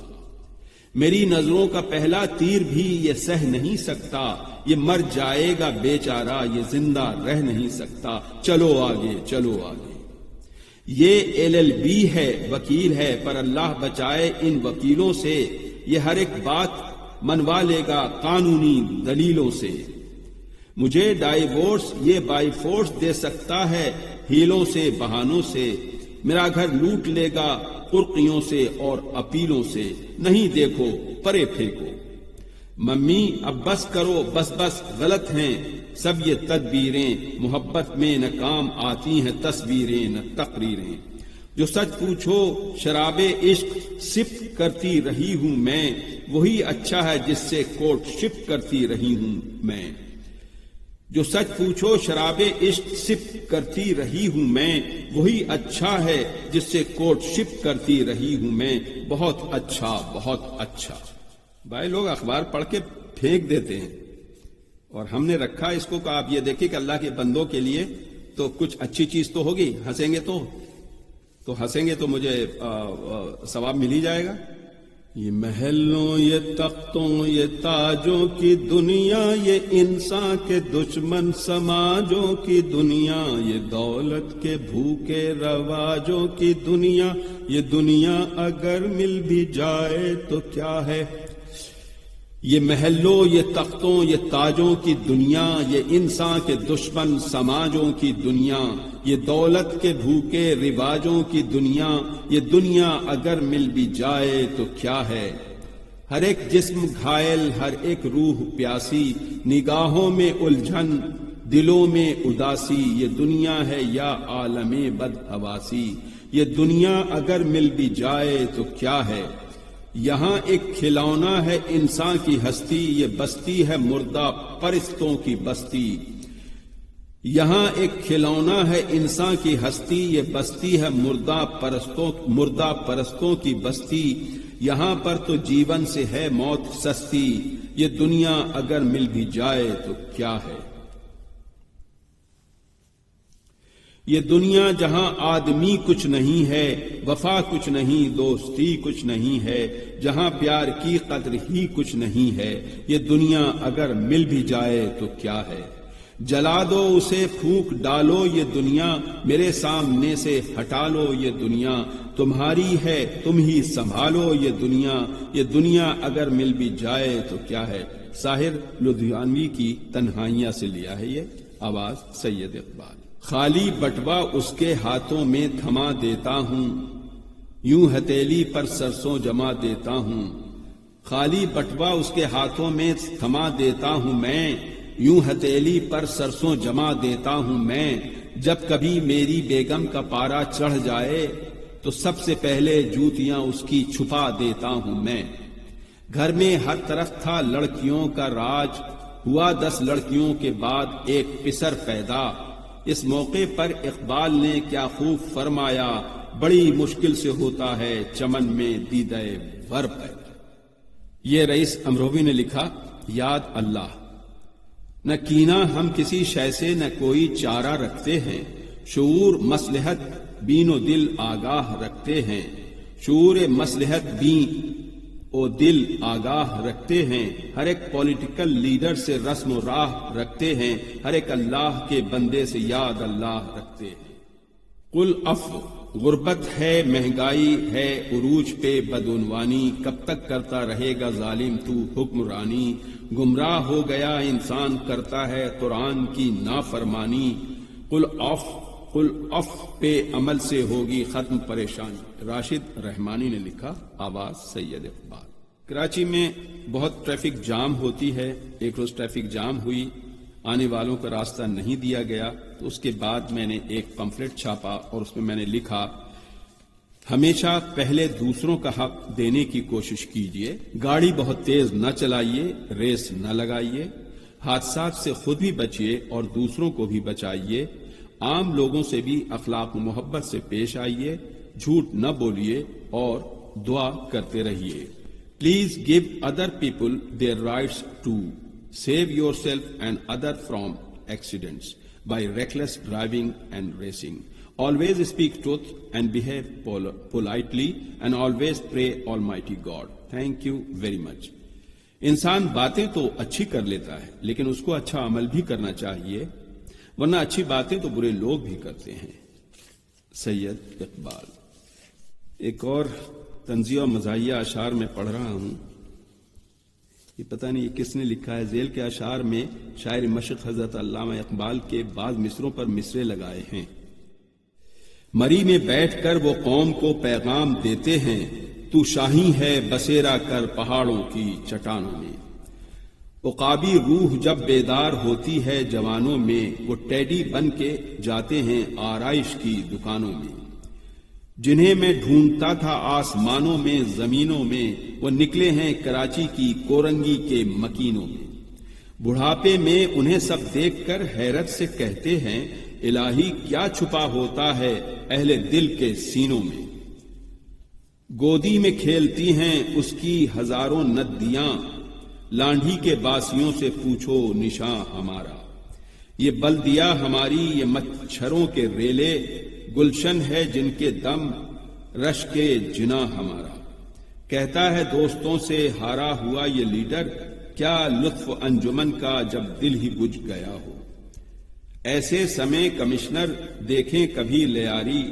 میری نظروں کا پہلا تیر بھی یہ سہ نہیں سکتا، یہ مر جائے گا بیچارہ، یہ زندہ رہ نہیں سکتا، چلو آگے چلو آگے۔ یہ LLB ہے، وکیل ہے، پر اللہ بچائے ان وکیلوں سے، یہ ہر ایک بات منوا لے گا قانونی دلیلوں سے۔ مجھے ڈائیورس یہ بائی فورس دے سکتا ہے، ہیلوں سے بہانوں سے، میرا گھر لوٹ لے گا قرقیوں سے اور اپیلوں سے، نہیں دیکھو پرے پھینکو۔ ممی اب بس کرو، بس بس غلط ہیں سب یہ تدبیریں، محبت میں نہ کام آتی ہیں تصویریں نہ تقریریں۔ جو سچ پوچھو شراب عشق سپ کرتی رہی ہوں میں، وہی اچھا ہے جس سے کوٹ شپ کرتی رہی ہوں میں۔ جو سچ پوچھو شراب عشق سپ کرتی رہی ہوں میں، وہی اچھا ہے جس سے کوٹ شپ کرتی رہی ہوں میں، بہت اچھا بہت اچھا۔ بھائی لوگ اخبار پڑھ کے پھینک دیتے ہیں، اور ہم نے رکھا اس کو کہ آپ یہ دیکھیں کہ اللہ کے بندوں کے لیے تو کچھ اچھی چیز تو ہوگی، ہنسیں گے تو ہنسیں گے تو مجھے ثواب مل ہی جائے گا۔ یہ محلوں یہ تختوں یہ تاجوں کی دنیا، یہ انسان کے دشمن سماجوں کی دنیا، یہ دولت کے بھوکے رواجوں کی دنیا، یہ دنیا اگر مل بھی جائے تو کیا ہے۔ یہ محلوں یہ تختوں یہ تاجوں کی دنیا، یہ انسان کے دشمن سماجوں کی دنیا، یہ دولت کے بھوکے رواجوں کی دنیا، یہ دنیا اگر مل بھی جائے تو کیا ہے۔ ہر ایک جسم گھائل ہر ایک روح پیاسی، نگاہوں میں الجھن دلوں میں اداسی، یہ دنیا ہے یا عالم بدحواسی، یہ دنیا اگر مل بھی جائے تو کیا ہے۔ یہاں ایک کھلونا ہے انسان کی ہستی، یہ بستی ہے مردہ پرستوں کی بستی۔ یہاں ایک کھلونا ہے انسان کی ہستی، یہ بستی ہے مردہ پرستوں کی بستی۔ یہاں پر تو جیون سے ہے موت سستی، یہ دنیا اگر مل بھی جائے تو کیا ہے۔ یہ دنیا جہاں آدمی کچھ نہیں ہے، وفا کچھ نہیں، دوستی کچھ نہیں ہے، جہاں پیار کی قدر ہی کچھ نہیں ہے، یہ دنیا اگر مل بھی جائے تو کیا ہے۔ جلا دو اسے پھونک ڈالو یہ دنیا، میرے سامنے سے ہٹا لو یہ دنیا، تمہاری ہے تم ہی سنبھالو یہ دنیا اگر مل بھی جائے تو کیا ہے۔ ساحر لدھیانوی کی تنہائیاں سے لیا ہے یہ، آواز سید اقبال۔ خالی بٹوا اس کے ہاتھوں میں تھما دیتا ہوں، یوں ہتھیلی پر سرسوں جما دیتا ہوں۔ خالی بٹوا اس کے ہاتھوں میں تھما دیتا ہوں میں، یوں ہتھیلی پر سرسوں جما دیتا ہوں میں۔ جب کبھی میری بیگم کا پارا چڑھ جائے تو سب سے پہلے جوتیاں اس کی چھپا دیتا ہوں میں۔ گھر میں ہر طرف تھا لڑکیوں کا راج، ہوا 10 لڑکیوں کے بعد ایک پسر پیدا۔ اس موقع پر اقبال نے کیا خوب فرمایا، بڑی مشکل سے ہوتا ہے چمن میں دیدہ ور پیدا۔ یہ رئیس امروی نے لکھا، یاد اللہ نہ کینہ ہم کسی شے سے نہ کوئی چارہ رکھتے ہیں، شعور مصلحت بین و دل آگاہ رکھتے ہیں، شعور مصلحت بین و دل آگاہ رکھتے ہیں، ہر ایک پولیٹیکل لیڈر سے رسم و راہ رکھتے ہیں، ہر ایک اللہ کے بندے سے یاد اللہ رکھتے ہیں۔ قل عفو غربت ہے مہنگائی ہے عروج پہ بدعنوانی، کب تک کرتا رہے گا ظالم تو حکمرانی، گمراہ ہو گیا انسان کرتا ہے قرآن کی نافرمانی، قل عفو پہ عمل سے ہوگی ختم پریشانی۔ راشد رحمانی نے لکھا، آواز سید اقبال۔ کراچی میں بہت ٹریفک جام ہوتی ہے، ایک روز ٹریفک جام ہوئی، آنے والوں کا راستہ نہیں دیا گیا، تو اس کے بعد میں نے ایک پمفلٹ چھاپا اور اس میں میں نے لکھا، ہمیشہ پہلے دوسروں کا حق دینے کی کوشش کیجیے، گاڑی بہت تیز نہ چلائیے، ریس نہ لگائیے، حادثات سے خود بھی بچیے اور دوسروں کو بھی بچائیے، عام لوگوں سے بھی اخلاق و محبت سے پیش آئیے، جھوٹ نہ بولیے اور دعا کرتے رہیے۔ Please give other people their rights too, Save yourself and others from accidents by reckless driving and racing. Always speak truth and behave politely and always pray Almighty God. Thank you very much. انسان باتیں تو اچھی کر لیتا ہے لیکن اس کو اچھا عمل بھی کرنا چاہیے، ورنہ اچھی باتیں تو برے لوگ بھی کرتے ہیں. سید اقبال. ایک اور طنزیہ و مزاحیہ اشعار میں پڑھ رہا ہوں. یہ پتہ نہیں یہ کس نے لکھا ہے. ذیل کے اشعار میں شاعر مشرق حضرت علامہ اقبال کے بعض مصروں پر مصرے لگائے ہیں. مری میں بیٹھ کر وہ قوم کو پیغام دیتے ہیں، تو شاہی ہے بسیرا کر پہاڑوں کی چٹانوں میں. عقابی روح جب بیدار ہوتی ہے جوانوں میں، وہ ٹیڈی بن کے جاتے ہیں آرائش کی دکانوں میں. جنہیں میں ڈھونڈتا تھا آسمانوں میں زمینوں میں، وہ نکلے ہیں کراچی کی کورنگی کے مکینوں میں. بڑھاپے میں انہیں سب دیکھ کر حیرت سے کہتے ہیں، الہی کیا چھپا ہوتا ہے اہل دل کے سینوں میں. گودی میں کھیلتی ہیں اس کی ہزاروں ندیاں، لانڈھی کے باسیوں سے پوچھو نشاں ہمارا. یہ بلدیا ہماری یہ مچھروں کے ریلے، گلشن ہے جن کے دم رش کے جنا ہمارا. کہتا ہے دوستوں سے ہارا ہوا یہ لیڈر، کیا لطف انجمن کا جب دل ہی بجھ گیا ہو. ایسے سمے کمشنر دیکھیں کبھی لیاری،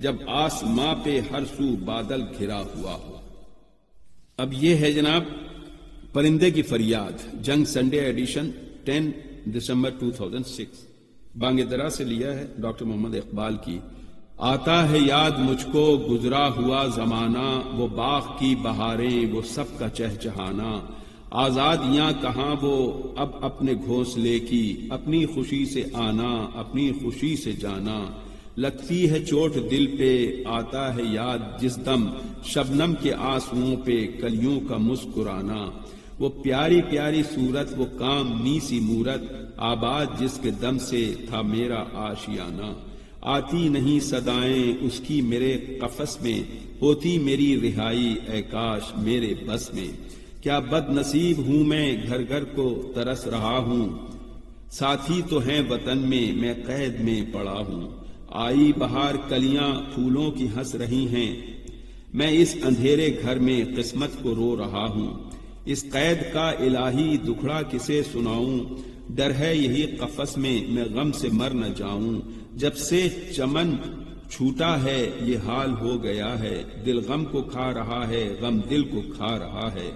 جب آسماں پہ ہر سو بادل گھرا ہوا ہو. اب یہ ہے جناب پرندے کی فریاد، جنگ سنڈے ایڈیشن 10 دسمبر 2006. بانگیدرا سے لیا ہے ڈاکٹر محمد اقبال کی. آتا ہے یاد مجھ کو گزرا ہوا زمانہ، وہ باغ کی بہاریں وہ سب کا چہچہانا. آزادیاں کہاں وہ اب اپنے گھونسلے کی، اپنی خوشی سے آنا اپنی خوشی سے جانا. لگتی ہے چوٹ دل پہ آتا ہے یاد جس دم، شبنم کے آنسوؤں پہ کلیوں کا مسکرانا. وہ پیاری پیاری صورت وہ کامنی سی مورت، آباد جس کے دم سے تھا میرا آشیانہ. آتی نہیں صدائیں اس کی میرے قفس میں، ہوتی میری رہائی اے کاش میرے بس میں. کیا بد نصیب ہوں میں گھر گھر کو ترس رہا ہوں، ساتھی تو ہیں وطن میں قید میں پڑا ہوں. آئی بہار کلیاں پھولوں کی ہنس رہی ہیں، میں اس اندھیرے گھر میں قسمت کو رو رہا ہوں. اس قید کا الہی دکھڑا کسے سناؤں، ڈر ہے یہی قفس میں غم سے مر نہ جاؤں. جب سے چمن چھوٹا ہے یہ حال ہو گیا ہے، دل غم کو کھا رہا ہے غم دل کو کھا رہا ہے.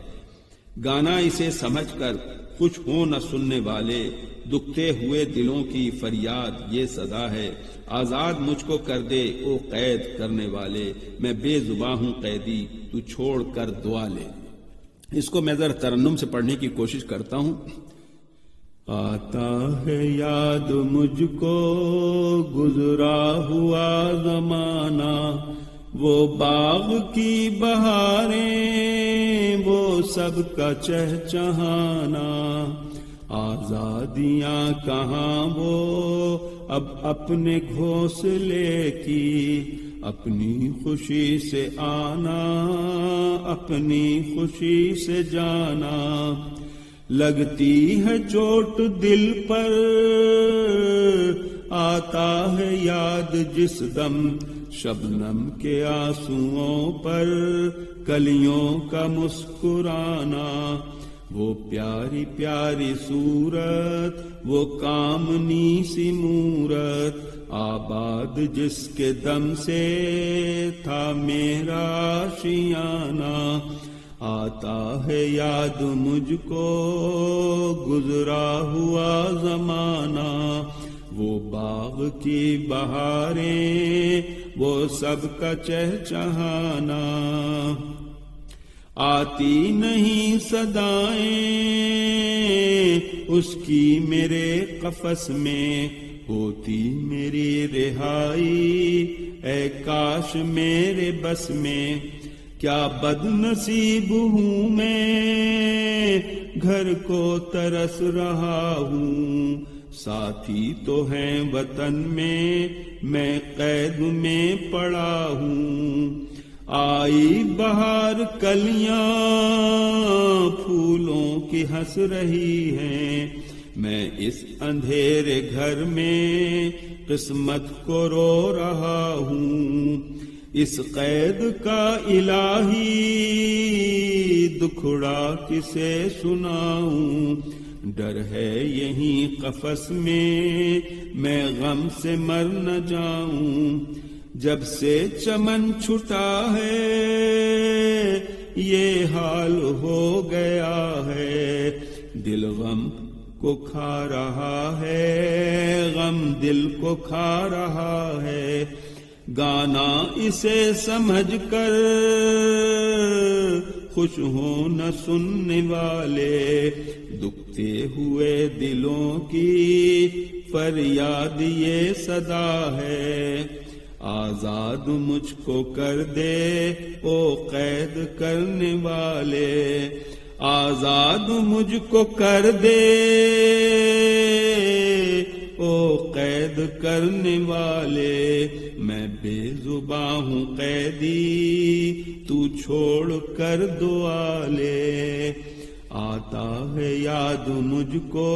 گانا اسے سمجھ کر کچھ ہو نہ سننے والے، دکھتے ہوئے دلوں کی فریاد یہ صدا ہے. آزاد مجھ کو کر دے او قید کرنے والے، میں بے زباں ہوں قیدی تو چھوڑ کر دعا لے. اس کو میں ذرا ترنم سے پڑھنے کی کوشش کرتا ہوں. آتا ہے یاد مجھ کو گزرا ہوا زمانہ، وہ باغ کی بہاریں وہ سب کا چہچہانا. آزادیاں کہاں وہ اب اپنے گھونسلے کی، اپنی خوشی سے آنا اپنی خوشی سے جانا. لگتی ہے چوٹ دل پر آتا ہے یاد جس دم، شبنم کے آنسوؤں پر کلیوں کا مسکرانا. وہ پیاری پیاری صورت وہ کامنی سی مورت، آباد جس کے دم سے تھا میرا آشیانہ. آتا ہے یاد مجھ کو گزرا ہوا زمانہ، وہ باغ کی بہاریں وہ سب کا چہچہانا. آتی نہیں صدائیں اس کی میرے قفس میں، ہوتی میری رہائی اے کاش میرے بس میں. کیا بد نصیب ہوں میں گھر کو ترس رہا ہوں، ساتھی تو ہیں وطن میں قید میں پڑا ہوں. آئی بہار کلیاں پھولوں کی ہنس رہی ہیں، میں اس اندھیرے گھر میں قسمت کو رو رہا ہوں، اس قید کا الہی دکھڑا کسے سناؤں، ڈر ہے یہیں قفس میں غم سے مر نہ جاؤں، جب سے چمن چھٹا ہے یہ حال ہو گیا ہے، دل غم کو کھا رہا ہے، غم دل کو کھا رہا ہے، گانا اسے سمجھ کر خوش ہوں نہ سننے والے، دکھتے ہوئے دلوں کی فریاد یہ صدا ہے، آزاد مجھ کو کر دے او قید کرنے والے، آزاد مجھ کو کر دے او قید کرنے والے، میں بے زباں ہوں قیدی تو چھوڑ کر دعا لے، آتا ہے یاد مجھ کو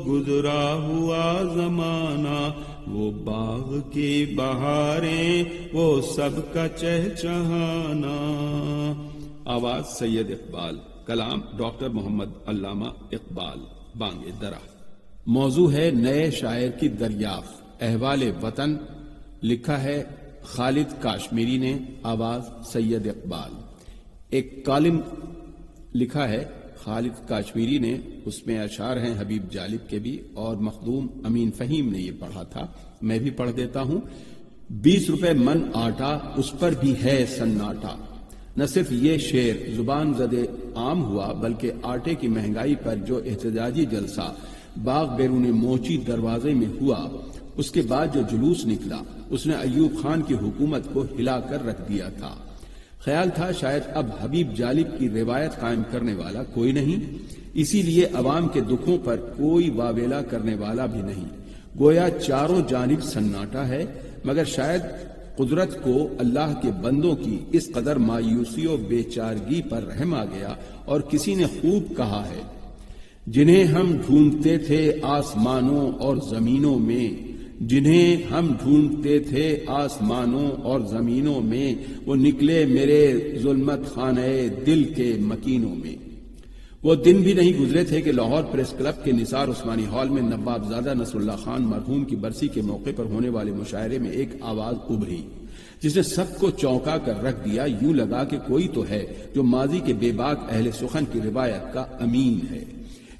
گزرا ہوا زمانہ، وہ باغ کی بہاریں وہ سب کا چہچہانا۔ آواز سید اقبال، کلام ڈاکٹر محمد علامہ اقبال، بانگ درہ۔ موضوع ہے نئے شاعر کی دریافت، احوال وطن، لکھا ہے خالد کاشمیری نے، آواز سید اقبال۔ ایک کالم لکھا ہے خالد کاشمیری نے، اس میں اشعار ہیں حبیب جالب کے بھی، اور مخدوم امین فہیم نے یہ پڑھا تھا، میں بھی پڑھ دیتا ہوں۔ 20 روپے من آٹا اس پر بھی ہے سناٹا، نہ صرف یہ شعر زبان زدے عام ہوا بلکہ آٹے کی مہنگائی پر جو احتجاجی جلسہ باغ بیرون موچی دروازے میں ہوا، اس کے بعد جو جلوس نکلا، اس نے ایوب خان کی حکومت کو ہلا کر رکھ دیا تھا۔ خیال تھا شاید اب حبیب جالب کی روایت قائم کرنے والا کوئی نہیں، اسی لیے عوام کے دکھوں پر کوئی واویلا کرنے والا بھی نہیں، گویا چاروں جانب سناٹا ہے، مگر شاید قدرت کو اللہ کے بندوں کی اس قدر مایوسی و بے چارگی پر رحم آ گیا، اور کسی نے خوب کہا ہے، جنہیں ہم ڈھونڈتے تھے آسمانوں اور زمینوں میں، جنہیں ہم ڈھونڈتے تھے آسمانوں اور زمینوں میں، وہ نکلے میرے ظلمت خانہ دل کے مکینوں میں۔ وہ دن بھی نہیں گزرے تھے کہ لاہور پریس کلب کے نثار عثمانی ہال میں نواب زادہ نصر اللہ خان مرحوم کی برسی کے موقع پر ہونے والے مشاعرے میں ایک آواز ابھری جس نے سب کو چونکا کر رکھ دیا، یوں لگا کہ کوئی تو ہے جو ماضی کے بے باک اہل سخن کی روایت کا امین ہے۔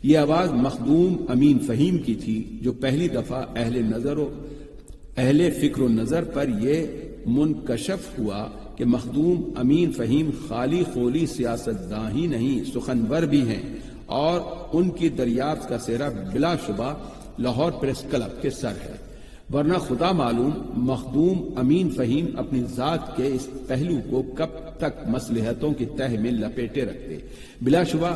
یہ آواز مخدوم امین فہیم کی تھی، جو پہلی دفعہ اہل فکر و نظر پر یہ منکشف ہوا کہ مخدوم امین فہیم خالی خولی سیاست داں ہی نہیں، سخنور بھی ہیں، اور ان کی دریافت کا سہرا بلا شبہ لاہور پریس کلب کے سر ہے، ورنہ خدا معلوم مخدوم امین فہیم اپنی ذات کے اس پہلو کو کب تک مصلحتوں کی تہ میں لپیٹے رکھتے۔ بلا شبہ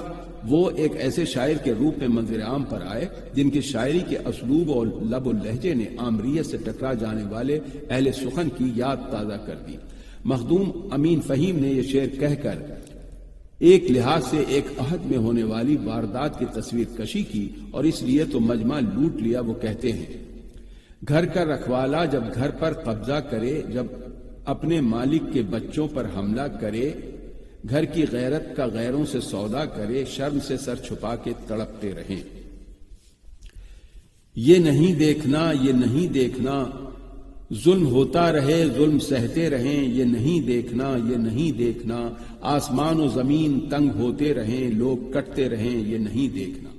وہ ایک ایسے شاعر کے روپ میں منظر عام پر آئے جن کی شاعری کے اسلوب اور لب و لہجے نے عامریت سے ٹکرا جانے والے اہل سخن کی یاد تازہ کر دی۔ مخدوم امین فہیم نے یہ شعر کہہ کر ایک لحاظ سے ایک عہد میں ہونے والی واردات کی تصویر کشی کی، اور اس لیے تو مجمع لوٹ لیا۔ وہ کہتے ہیں، گھر کا رکھوالا جب گھر پر قبضہ کرے، جب اپنے مالک کے بچوں پر حملہ کرے، گھر کی غیرت کا غیروں سے سودا کرے، شرم سے سر چھپا کے تڑپتے رہیں۔ یہ نہیں دیکھنا، یہ نہیں دیکھنا، ظلم ہوتا رہے، ظلم سہتے رہیں، یہ نہیں دیکھنا، یہ نہیں دیکھنا، آسمان و زمین تنگ ہوتے رہیں، لوگ کٹتے رہیں، یہ نہیں دیکھنا۔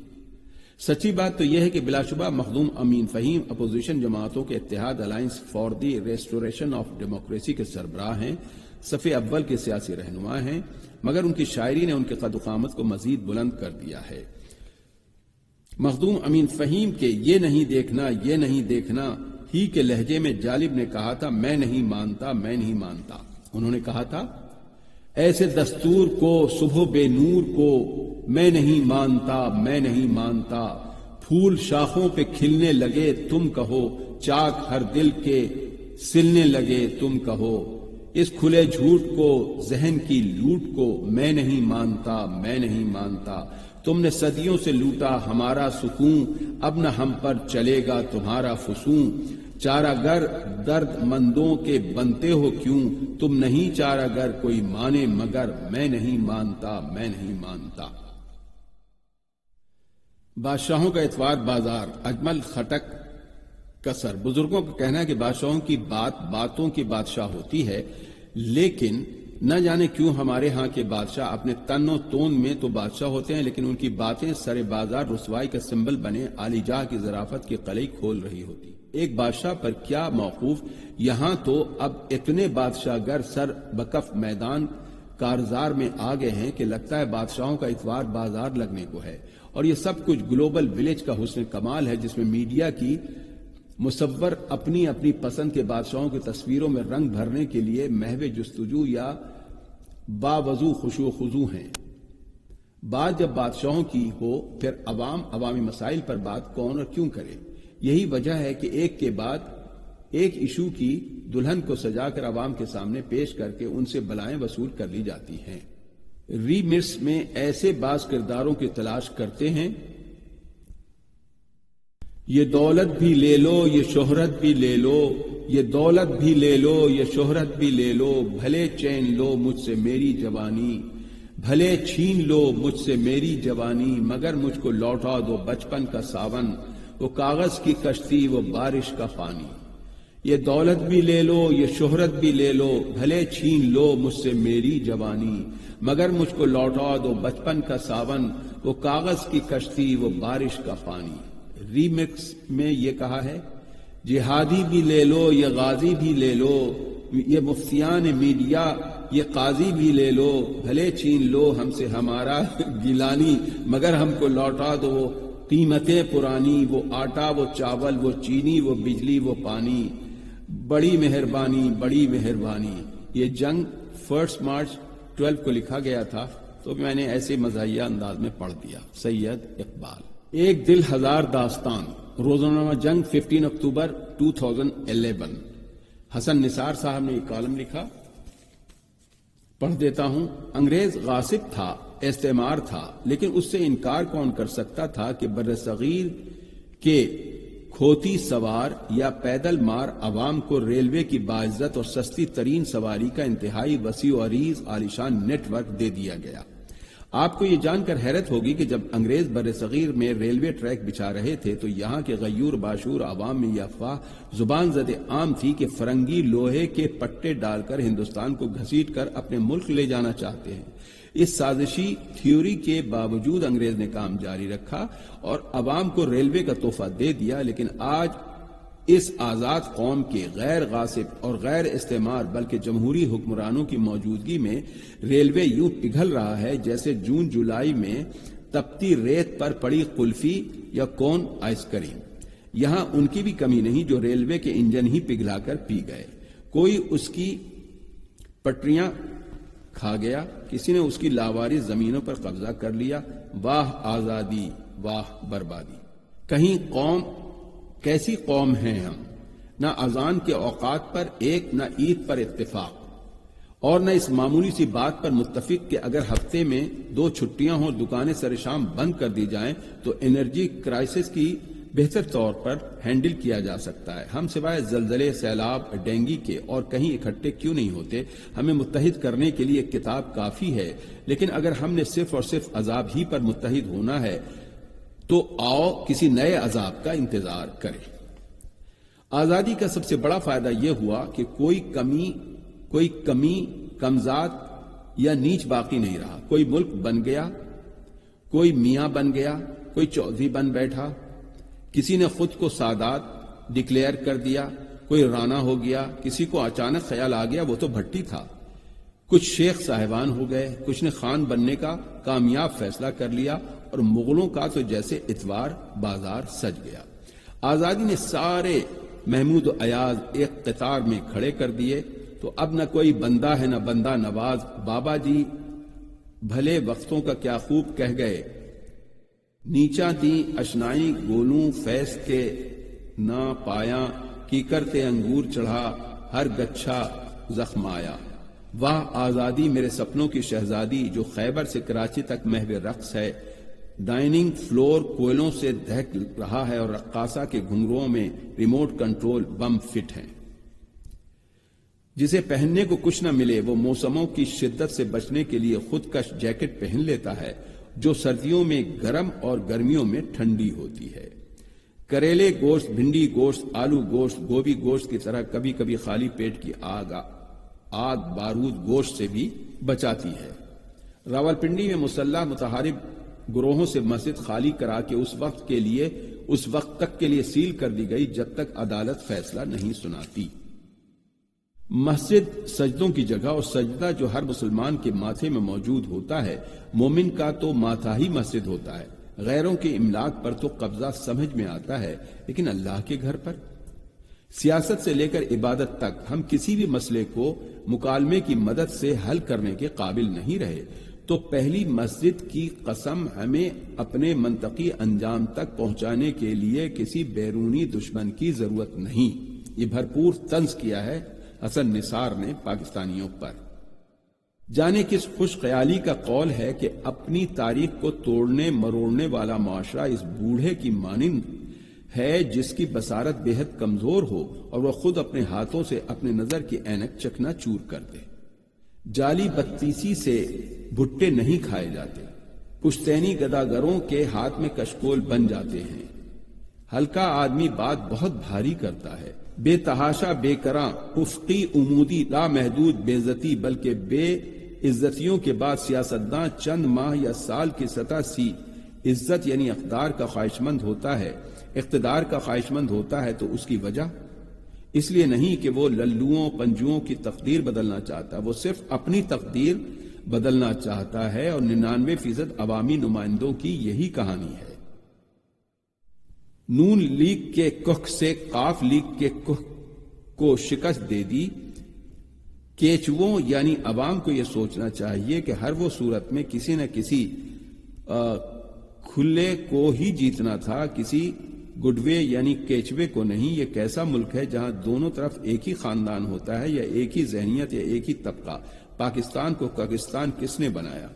سچی بات تو یہ ہے کہ بلا شبہ مخدوم امین فہیم اپوزیشن جماعتوں کے اتحاد alliance for the restoration of democracy کے سربراہ ہیں، صف اول کے سیاسی رہنما ہیں، مگر ان کی شاعری نے ان کے قد و قامت کو مزید بلند کر دیا ہے۔ مخدوم امین فہیم کے یہ نہیں دیکھنا، یہ نہیں دیکھنا ہی کے لہجے میں جالب نے کہا تھا، میں نہیں مانتا، میں نہیں مانتا۔ انہوں نے کہا تھا، ایسے دستور کو، صبح بے نور کو، میں نہیں مانتا، میں نہیں مانتا، پھول شاخوں پہ کھلنے لگے تم کہو، چاک ہر دل کے سلنے لگے تم کہو، اس کھلے جھوٹ کو، ذہن کی لوٹ کو میں نہیں مانتا، میں نہیں مانتا۔ تم نے صدیوں سے لوٹا ہمارا سکون، اب نہ ہم پر چلے گا تمہارا فسون۔ چارہ گر درد مندوں کے بنتے ہو کیوں، تم نہیں چارہ گر کوئی مانے مگر میں نہیں مانتا، میں نہیں مانتا۔ بادشاہوں کا اتوار بازار، اجمل خٹک کسر۔ بزرگوں کا کہنا ہے کہ بادشاہوں کی بات باتوں کی بادشاہ ہوتی ہے، لیکن نہ جانے کیوں ہمارے ہاں کے بادشاہ اپنے تن و تون میں تو بادشاہ ہوتے ہیں، لیکن ان کی باتیں سر بازار رسوائی کا سمبل بنے عالی جاہ کی ظرافت کی قلعی کھول رہی ہوتی۔ ایک بادشاہ پر کیا موقوف، یہاں تو اب اتنے بادشاہ گر سر بکف میدان کارزار میں آ گئے ہیں کہ لگتا ہے بادشاہوں کا اتوار بازار لگنے کو ہے۔ اور یہ سب کچھ گلوبل ولیج کا حسن کمال ہے، جس میں میڈیا کی مصور اپنی اپنی پسند کے بادشاہوں کی تصویروں میں رنگ بھرنے کے لیے محو جستجو یا باوضو خشوع و خضوع ہیں۔ بات جب بادشاہوں کی ہو پھر عوامی مسائل پر بات کون اور کیوں کرے؟ یہی وجہ ہے کہ ایک کے بعد ایک ایشو کی دلہن کو سجا کر عوام کے سامنے پیش کر کے ان سے بلائیں وصول کر لی جاتی ہیں۔ ری مکس میں ایسے بعض کرداروں کی تلاش کرتے ہیں، یہ دولت بھی لے لو یہ شہرت بھی لے لو، یہ دولت بھی لے لو یہ شہرت بھی لے لو، بھلے چین لو مجھ سے میری جوانی، بھلے چھین لو مجھ سے میری جوانی، مگر مجھ کو لوٹا دو بچپن کا ساون، وہ کاغذ کی کشتی وہ بارش کا پانی۔ یہ دولت بھی لے لو یہ شہرت بھی لے لو، بھلے چھین لو مجھ سے میری جوانی، مگر مجھ کو لوٹا دو بچپن کا ساون، وہ کاغذ کی کشتی وہ بارش کا پانی۔ ریمکس میں یہ کہا ہے، جہادی بھی لے لو یہ غازی بھی لے لو، یہ مفتیان میڈیا یہ قاضی بھی لے لو، بھلے چھین لو ہم سے ہمارا گیلانی، مگر ہم کو لوٹا دو وہ قیمتیں پرانی، وہ آٹا وہ چاول وہ چینی وہ بجلی وہ پانی، بڑی مہربانی بڑی مہربانی۔ یہ جنگ 1 مارچ 12 کو لکھا گیا تھا، تو میں نے ایسے مزاحیہ انداز میں پڑھ دیا۔ سید اقبال۔ ایک دل ہزار داستان، روزنامہ جنگ 15 اکتوبر 2011۔ حسن نثار صاحب نے یہ کالم لکھا، پڑھ دیتا ہوں۔ انگریز غاصب تھا، استعمار تھا، لیکن اس سے انکار کون کر سکتا تھا کہ برصغیر کے کھوتی سوار یا پیدل مار عوام کو ریلوے کی باعزت اور سستی ترین سواری کا انتہائی وسیع و عریض عالیشان نیٹ ورک دے دیا گیا۔ آپ کو یہ جان کر حیرت ہوگی کہ جب انگریز برصغیر میں ریلوے ٹریک بچھا رہے تھے تو یہاں کے غیور باشور عوام میں یہ افواہ زبان زد عام تھی کہ فرنگی لوہے کے پٹے ڈال کر ہندوستان کو گھسیٹ کر اپنے ملک لے جانا چاہتے ہیں۔ اس سازشی تھیوری کے باوجود انگریز نے کام جاری رکھا اور عوام کو ریلوے کا تحفہ دے دیا، لیکن آج اس آزاد قوم کے غیر غاصب اور غیر استعمار بلکہ جمہوری حکمرانوں کی موجودگی میں ریلوے یوں پگھل رہا ہے جیسے جون جولائی میں تپتی ریت پر پڑی قلفی یا کون آئس کریم۔ یہاں ان کی بھی کمی نہیں جو ریلوے کے انجن ہی پگھلا کر پی گئے۔ کوئی اس کی پٹریاں کھا گیا، کسی نے اس کی لاوارث زمینوں پر قبضہ کر لیا۔ واہ آزادی، واہ بربادی۔ کہیں قوم کیسی قوم ہیں ہم، نہ اذان کے اوقات پر ایک، نہ عید پر اتفاق، اور نہ اس معمولی سی بات پر متفق کہ اگر ہفتے میں 2 چھٹیاں ہوں، دکانیں سر شام بند کر دی جائیں تو انرجی کرائسس کی بہتر طور پر ہینڈل کیا جا سکتا ہے۔ ہم سوائے زلزلے، سیلاب، ڈینگی کے اور کہیں اکٹھے کیوں نہیں ہوتے؟ ہمیں متحد کرنے کے لیے ایک کتاب کافی ہے، لیکن اگر ہم نے صرف اور صرف عذاب ہی پر متحد ہونا ہے تو آؤ کسی نئے عذاب کا انتظار کریں۔ آزادی کا سب سے بڑا فائدہ یہ ہوا کہ کوئی کمی کمزاد یا نیچ باقی نہیں رہا۔ کوئی ملک بن گیا، کوئی میاں بن گیا، کوئی چودھری بن بیٹھا، کسی نے خود کو سادات ڈکلیئر کر دیا، کوئی رانا ہو گیا، کسی کو اچانک خیال آ گیا وہ تو بھٹی تھا، کچھ شیخ صاحبان ہو گئے، کچھ نے خان بننے کا کامیاب فیصلہ کر لیا، اور مغلوں کا تو جیسے اتوار بازار سج گیا۔ آزادی نے سارے محمود و ایاز ایک قطار میں کھڑے کر دیے، تو اب نہ کوئی بندہ ہے نہ بندہ نواز۔ بابا جی بھلے وقتوں کا کیا خوب کہہ گئے، نیچا تیں اشنائی گولوں فیض کے نہ پایا، کی کرتے انگور چڑھا ہر گچھا زخم آیا۔ واہ آزادی میرے سپنوں کی شہزادی جو خیبر سے کراچی تک محو رقص ہے، ڈائننگ فلور کوئلوں سے دہک رہا ہے اور رقاصہ کے گھنگروؤں میں ریموٹ کنٹرول بم فٹ ہیں۔ جسے پہننے کو کچھ نہ ملے وہ موسموں کی شدت سے بچنے کے لیے خودکش جیکٹ پہن لیتا ہے جو سردیوں میں گرم اور گرمیوں میں ٹھنڈی ہوتی ہے۔ کریلے گوشت، بھنڈی گوشت، آلو گوشت، گوبھی گوشت کی طرح کبھی کبھی خالی پیٹ کی آگ بارود گوشت سے بھی بچاتی ہے۔ راولپنڈی میں مسلح متحارب گروہوں سے مسجد خالی کرا کے اس وقت تک کے لیے سیل کر دی گئی جب تک عدالت فیصلہ نہیں سناتی۔ مسجد سجدوں کی جگہ اور سجدہ جو ہر مسلمان کے ماتھے میں موجود ہوتا ہے، مومن کا تو ماتھا ہی مسجد ہوتا ہے۔ غیروں کے املاک پر تو قبضہ سمجھ میں آتا ہے، لیکن اللہ کے گھر پر؟ سیاست سے لے کر عبادت تک ہم کسی بھی مسئلے کو مکالمے کی مدد سے حل کرنے کے قابل نہیں رہے تو پہلی مسجد کی قسم ہمیں اپنے منطقی انجام تک پہنچانے کے لیے کسی بیرونی دشمن کی ضرورت نہیں۔ یہ بھرپور طنز کیا ہے حسن نثار نے پاکستانیوں پر۔ جانے کس خوش خیالی کا قول ہے کہ اپنی تاریخ کو توڑنے مروڑنے والا معاشرہ اس بوڑھے کی مانند ہے جس کی بصارت بے حد کمزور ہو اور وہ خود اپنے ہاتھوں سے اپنے نظر کی اینک چکنا چور کر دے۔ جالی بتیسی سے بھٹے نہیں کھائے جاتے، پشتینی گداگروں کے ہاتھ میں کشکول بن جاتے ہیں۔ ہلکا آدمی بات بہت بھاری کرتا ہے، بے تحاشا بے کراں افقی امودی لا محدود بے عزتی، بلکہ بے عزتیوں کے بعد سیاستداں چند ماہ یا سال کی سطح سی عزت یعنی اقتدار کا خواہش مند ہوتا ہے تو اس کی وجہ اس لیے نہیں کہ وہ للوؤں پنجوؤں کی تقدیر بدلنا چاہتا، وہ صرف اپنی تقدیر بدلنا چاہتا ہے، اور 99% عوامی نمائندوں کی یہی کہانی ہے۔ نون لیگ کے کخ سے قاف لیگ کے کخ کو شکست دے دی۔ کیچووں یعنی عوام کو یہ سوچنا چاہیے کہ ہر وہ صورت میں کسی نہ کسی کھلے کو ہی جیتنا تھا، کسی گڈوے یعنی کیچوے کو نہیں۔ یہ کیسا ملک ہے جہاں دونوں طرف ایک ہی خاندان ہوتا ہے، یا ایک ہی ذہنیت یا ایک ہی طبقہ؟ پاکستان کو پاکستان کس نے بنایا؟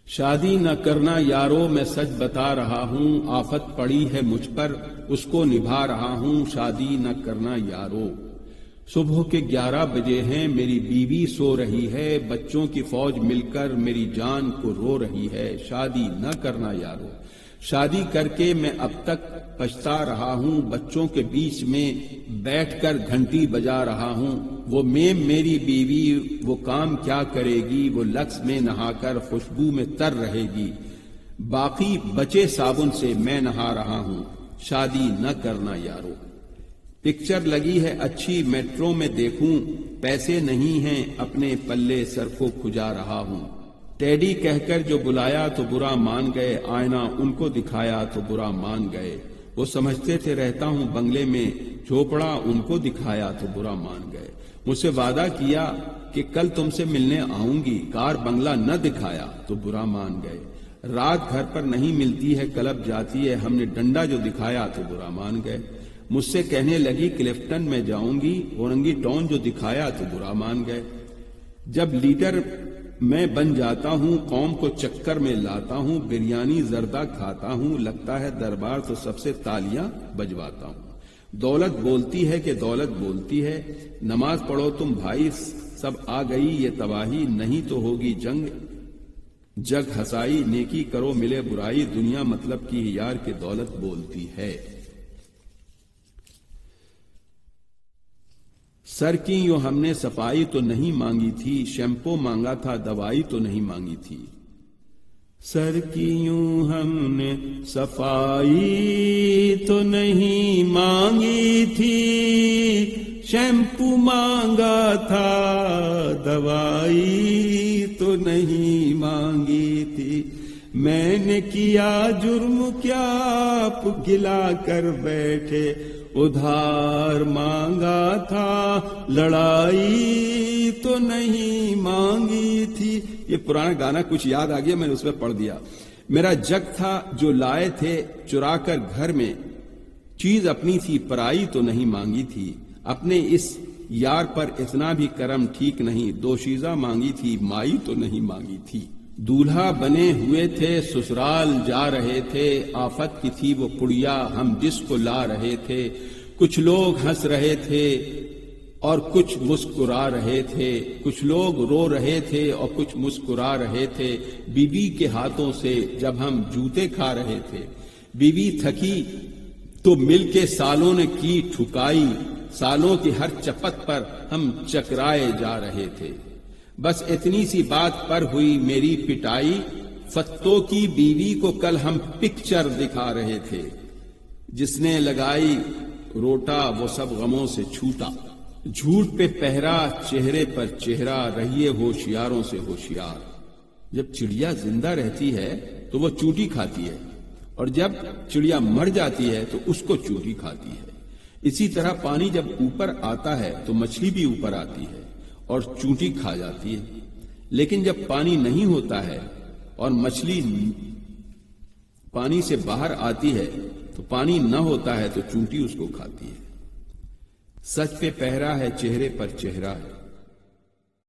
شادی نہ کرنا یارو میں سچ بتا رہا ہوں، آفت پڑی ہے مجھ پر اس کو نبھا رہا ہوں، شادی نہ کرنا یارو۔ صبح کے 11 بجے ہیں، میری بیوی سو رہی ہے، بچوں کی فوج مل کر میری جان کو رو رہی ہے، شادی نہ کرنا یارو۔ شادی کر کے میں اب تک پچھتا رہا ہوں، بچوں کے بیچ میں بیٹھ کر گھنٹی بجا رہا ہوں، وہ میری بیوی وہ کام کیا کرے گی، وہ لکس میں نہا کر خوشبو میں تر رہے گی، باقی بچے صابن سے میں نہا رہا ہوں، شادی نہ کرنا یارو۔ پکچر لگی ہے اچھی، میٹرو میں دیکھوں، پیسے نہیں ہیں اپنے پلے، سر کو کھجا رہا ہوں۔ ٹیڈی کہہ کر جو بلایا تو برا مان گئے، آئینہ ان کو دکھایا تو برا مان گئے، وہ سمجھتے تھے رہتا ہوں بنگلے میں، جھوپڑا ان کو دکھایا تو برا مان گئے۔ مجھ سے وعدہ کیا کہ کل تم سے ملنے آؤں گی، کار بنگلہ نہ دکھایا تو برا مان گئے۔ رات گھر پر نہیں ملتی ہے کلب جاتی ہے، ہم نے ڈنڈا جو دکھایا تو برا مان گئے۔ مجھ سے کہنے لگی کلفٹن میں جاؤں گی، اورنگی ٹون جو دکھایا تو برا مان گئے۔ جب لیڈر میں بن جاتا ہوں، قوم کو چکر میں لاتا ہوں، بریانی زردہ کھاتا ہوں، لگتا ہے دربار تو سب سے تالیاں بجواتا ہوں۔ دولت بولتی ہے کہ دولت بولتی ہے، نماز پڑھو تم بھائی، سب آ گئی یہ تباہی، نہیں تو ہوگی جنگ جگ ہسائی، نیکی کرو ملے برائی، دنیا مطلب کی یار کے دولت بولتی ہے۔ سر کی یوں ہم نے صفائی تو نہیں مانگی تھی، شیمپو مانگا تھا دوائی تو نہیں مانگی تھی۔ سر کی یوں ہم نے صفائی تو نہیں مانگی تھی، شیمپو مانگا تھا دوائی تو نہیں مانگی تھی۔ میں نے کیا جرم کیا آپ گلا کر بیٹھے، ادھار مانگا تھا لڑائی تو نہیں مانگی تھی۔ یہ پرانا گانا کچھ یاد آ گیا، میں نے اس میں پڑھ دیا۔ میرا جگ تھا جو لائے تھے چرا کر گھر میں، چیز اپنی تھی پرائی تو نہیں مانگی تھی۔ اپنے اس یار پر اتنا بھی کرم ٹھیک نہیں، دوشیزہ مانگی تھی مائی تو نہیں مانگی تھی۔ دولہا بنے ہوئے تھے سسرال جا رہے تھے، آفت کی تھی وہ پڑیا ہم جس کو لا رہے تھے۔ کچھ لوگ ہنس رہے تھے اور کچھ مسکرا رہے تھے، کچھ لوگ رو رہے تھے اور کچھ مسکرا رہے تھے۔ بیوی کے ہاتھوں سے جب ہم جوتے کھا رہے تھے، بیوی تھکی تو مل کے سالوں نے کی ٹھکائی، سالوں کی ہر چپت پر ہم چکرائے جا رہے تھے۔ بس اتنی سی بات پر ہوئی میری پٹائی، فتو کی بیوی کو کل ہم پکچر دکھا رہے تھے۔ جس نے لگائی روٹا وہ سب غموں سے چھوٹا، جھوٹ پہ پہرا چہرے پر چہرہ، رہیے ہوشیاروں سے ہوشیار۔ جب چڑیا زندہ رہتی ہے تو وہ چوٹی کھاتی ہے، اور جب چڑیا مر جاتی ہے تو اس کو چوٹی کھاتی ہے۔ اسی طرح پانی جب اوپر آتا ہے تو مچھلی بھی اوپر آتی ہے اور چونٹی کھا جاتی ہے، لیکن جب پانی نہیں ہوتا ہے اور مچھلی پانی سے باہر آتی ہے تو پانی نہ ہوتا ہے تو چونٹی اس کو کھاتی ہے۔ سچ پہ پہرا ہے چہرے پر چہرہ،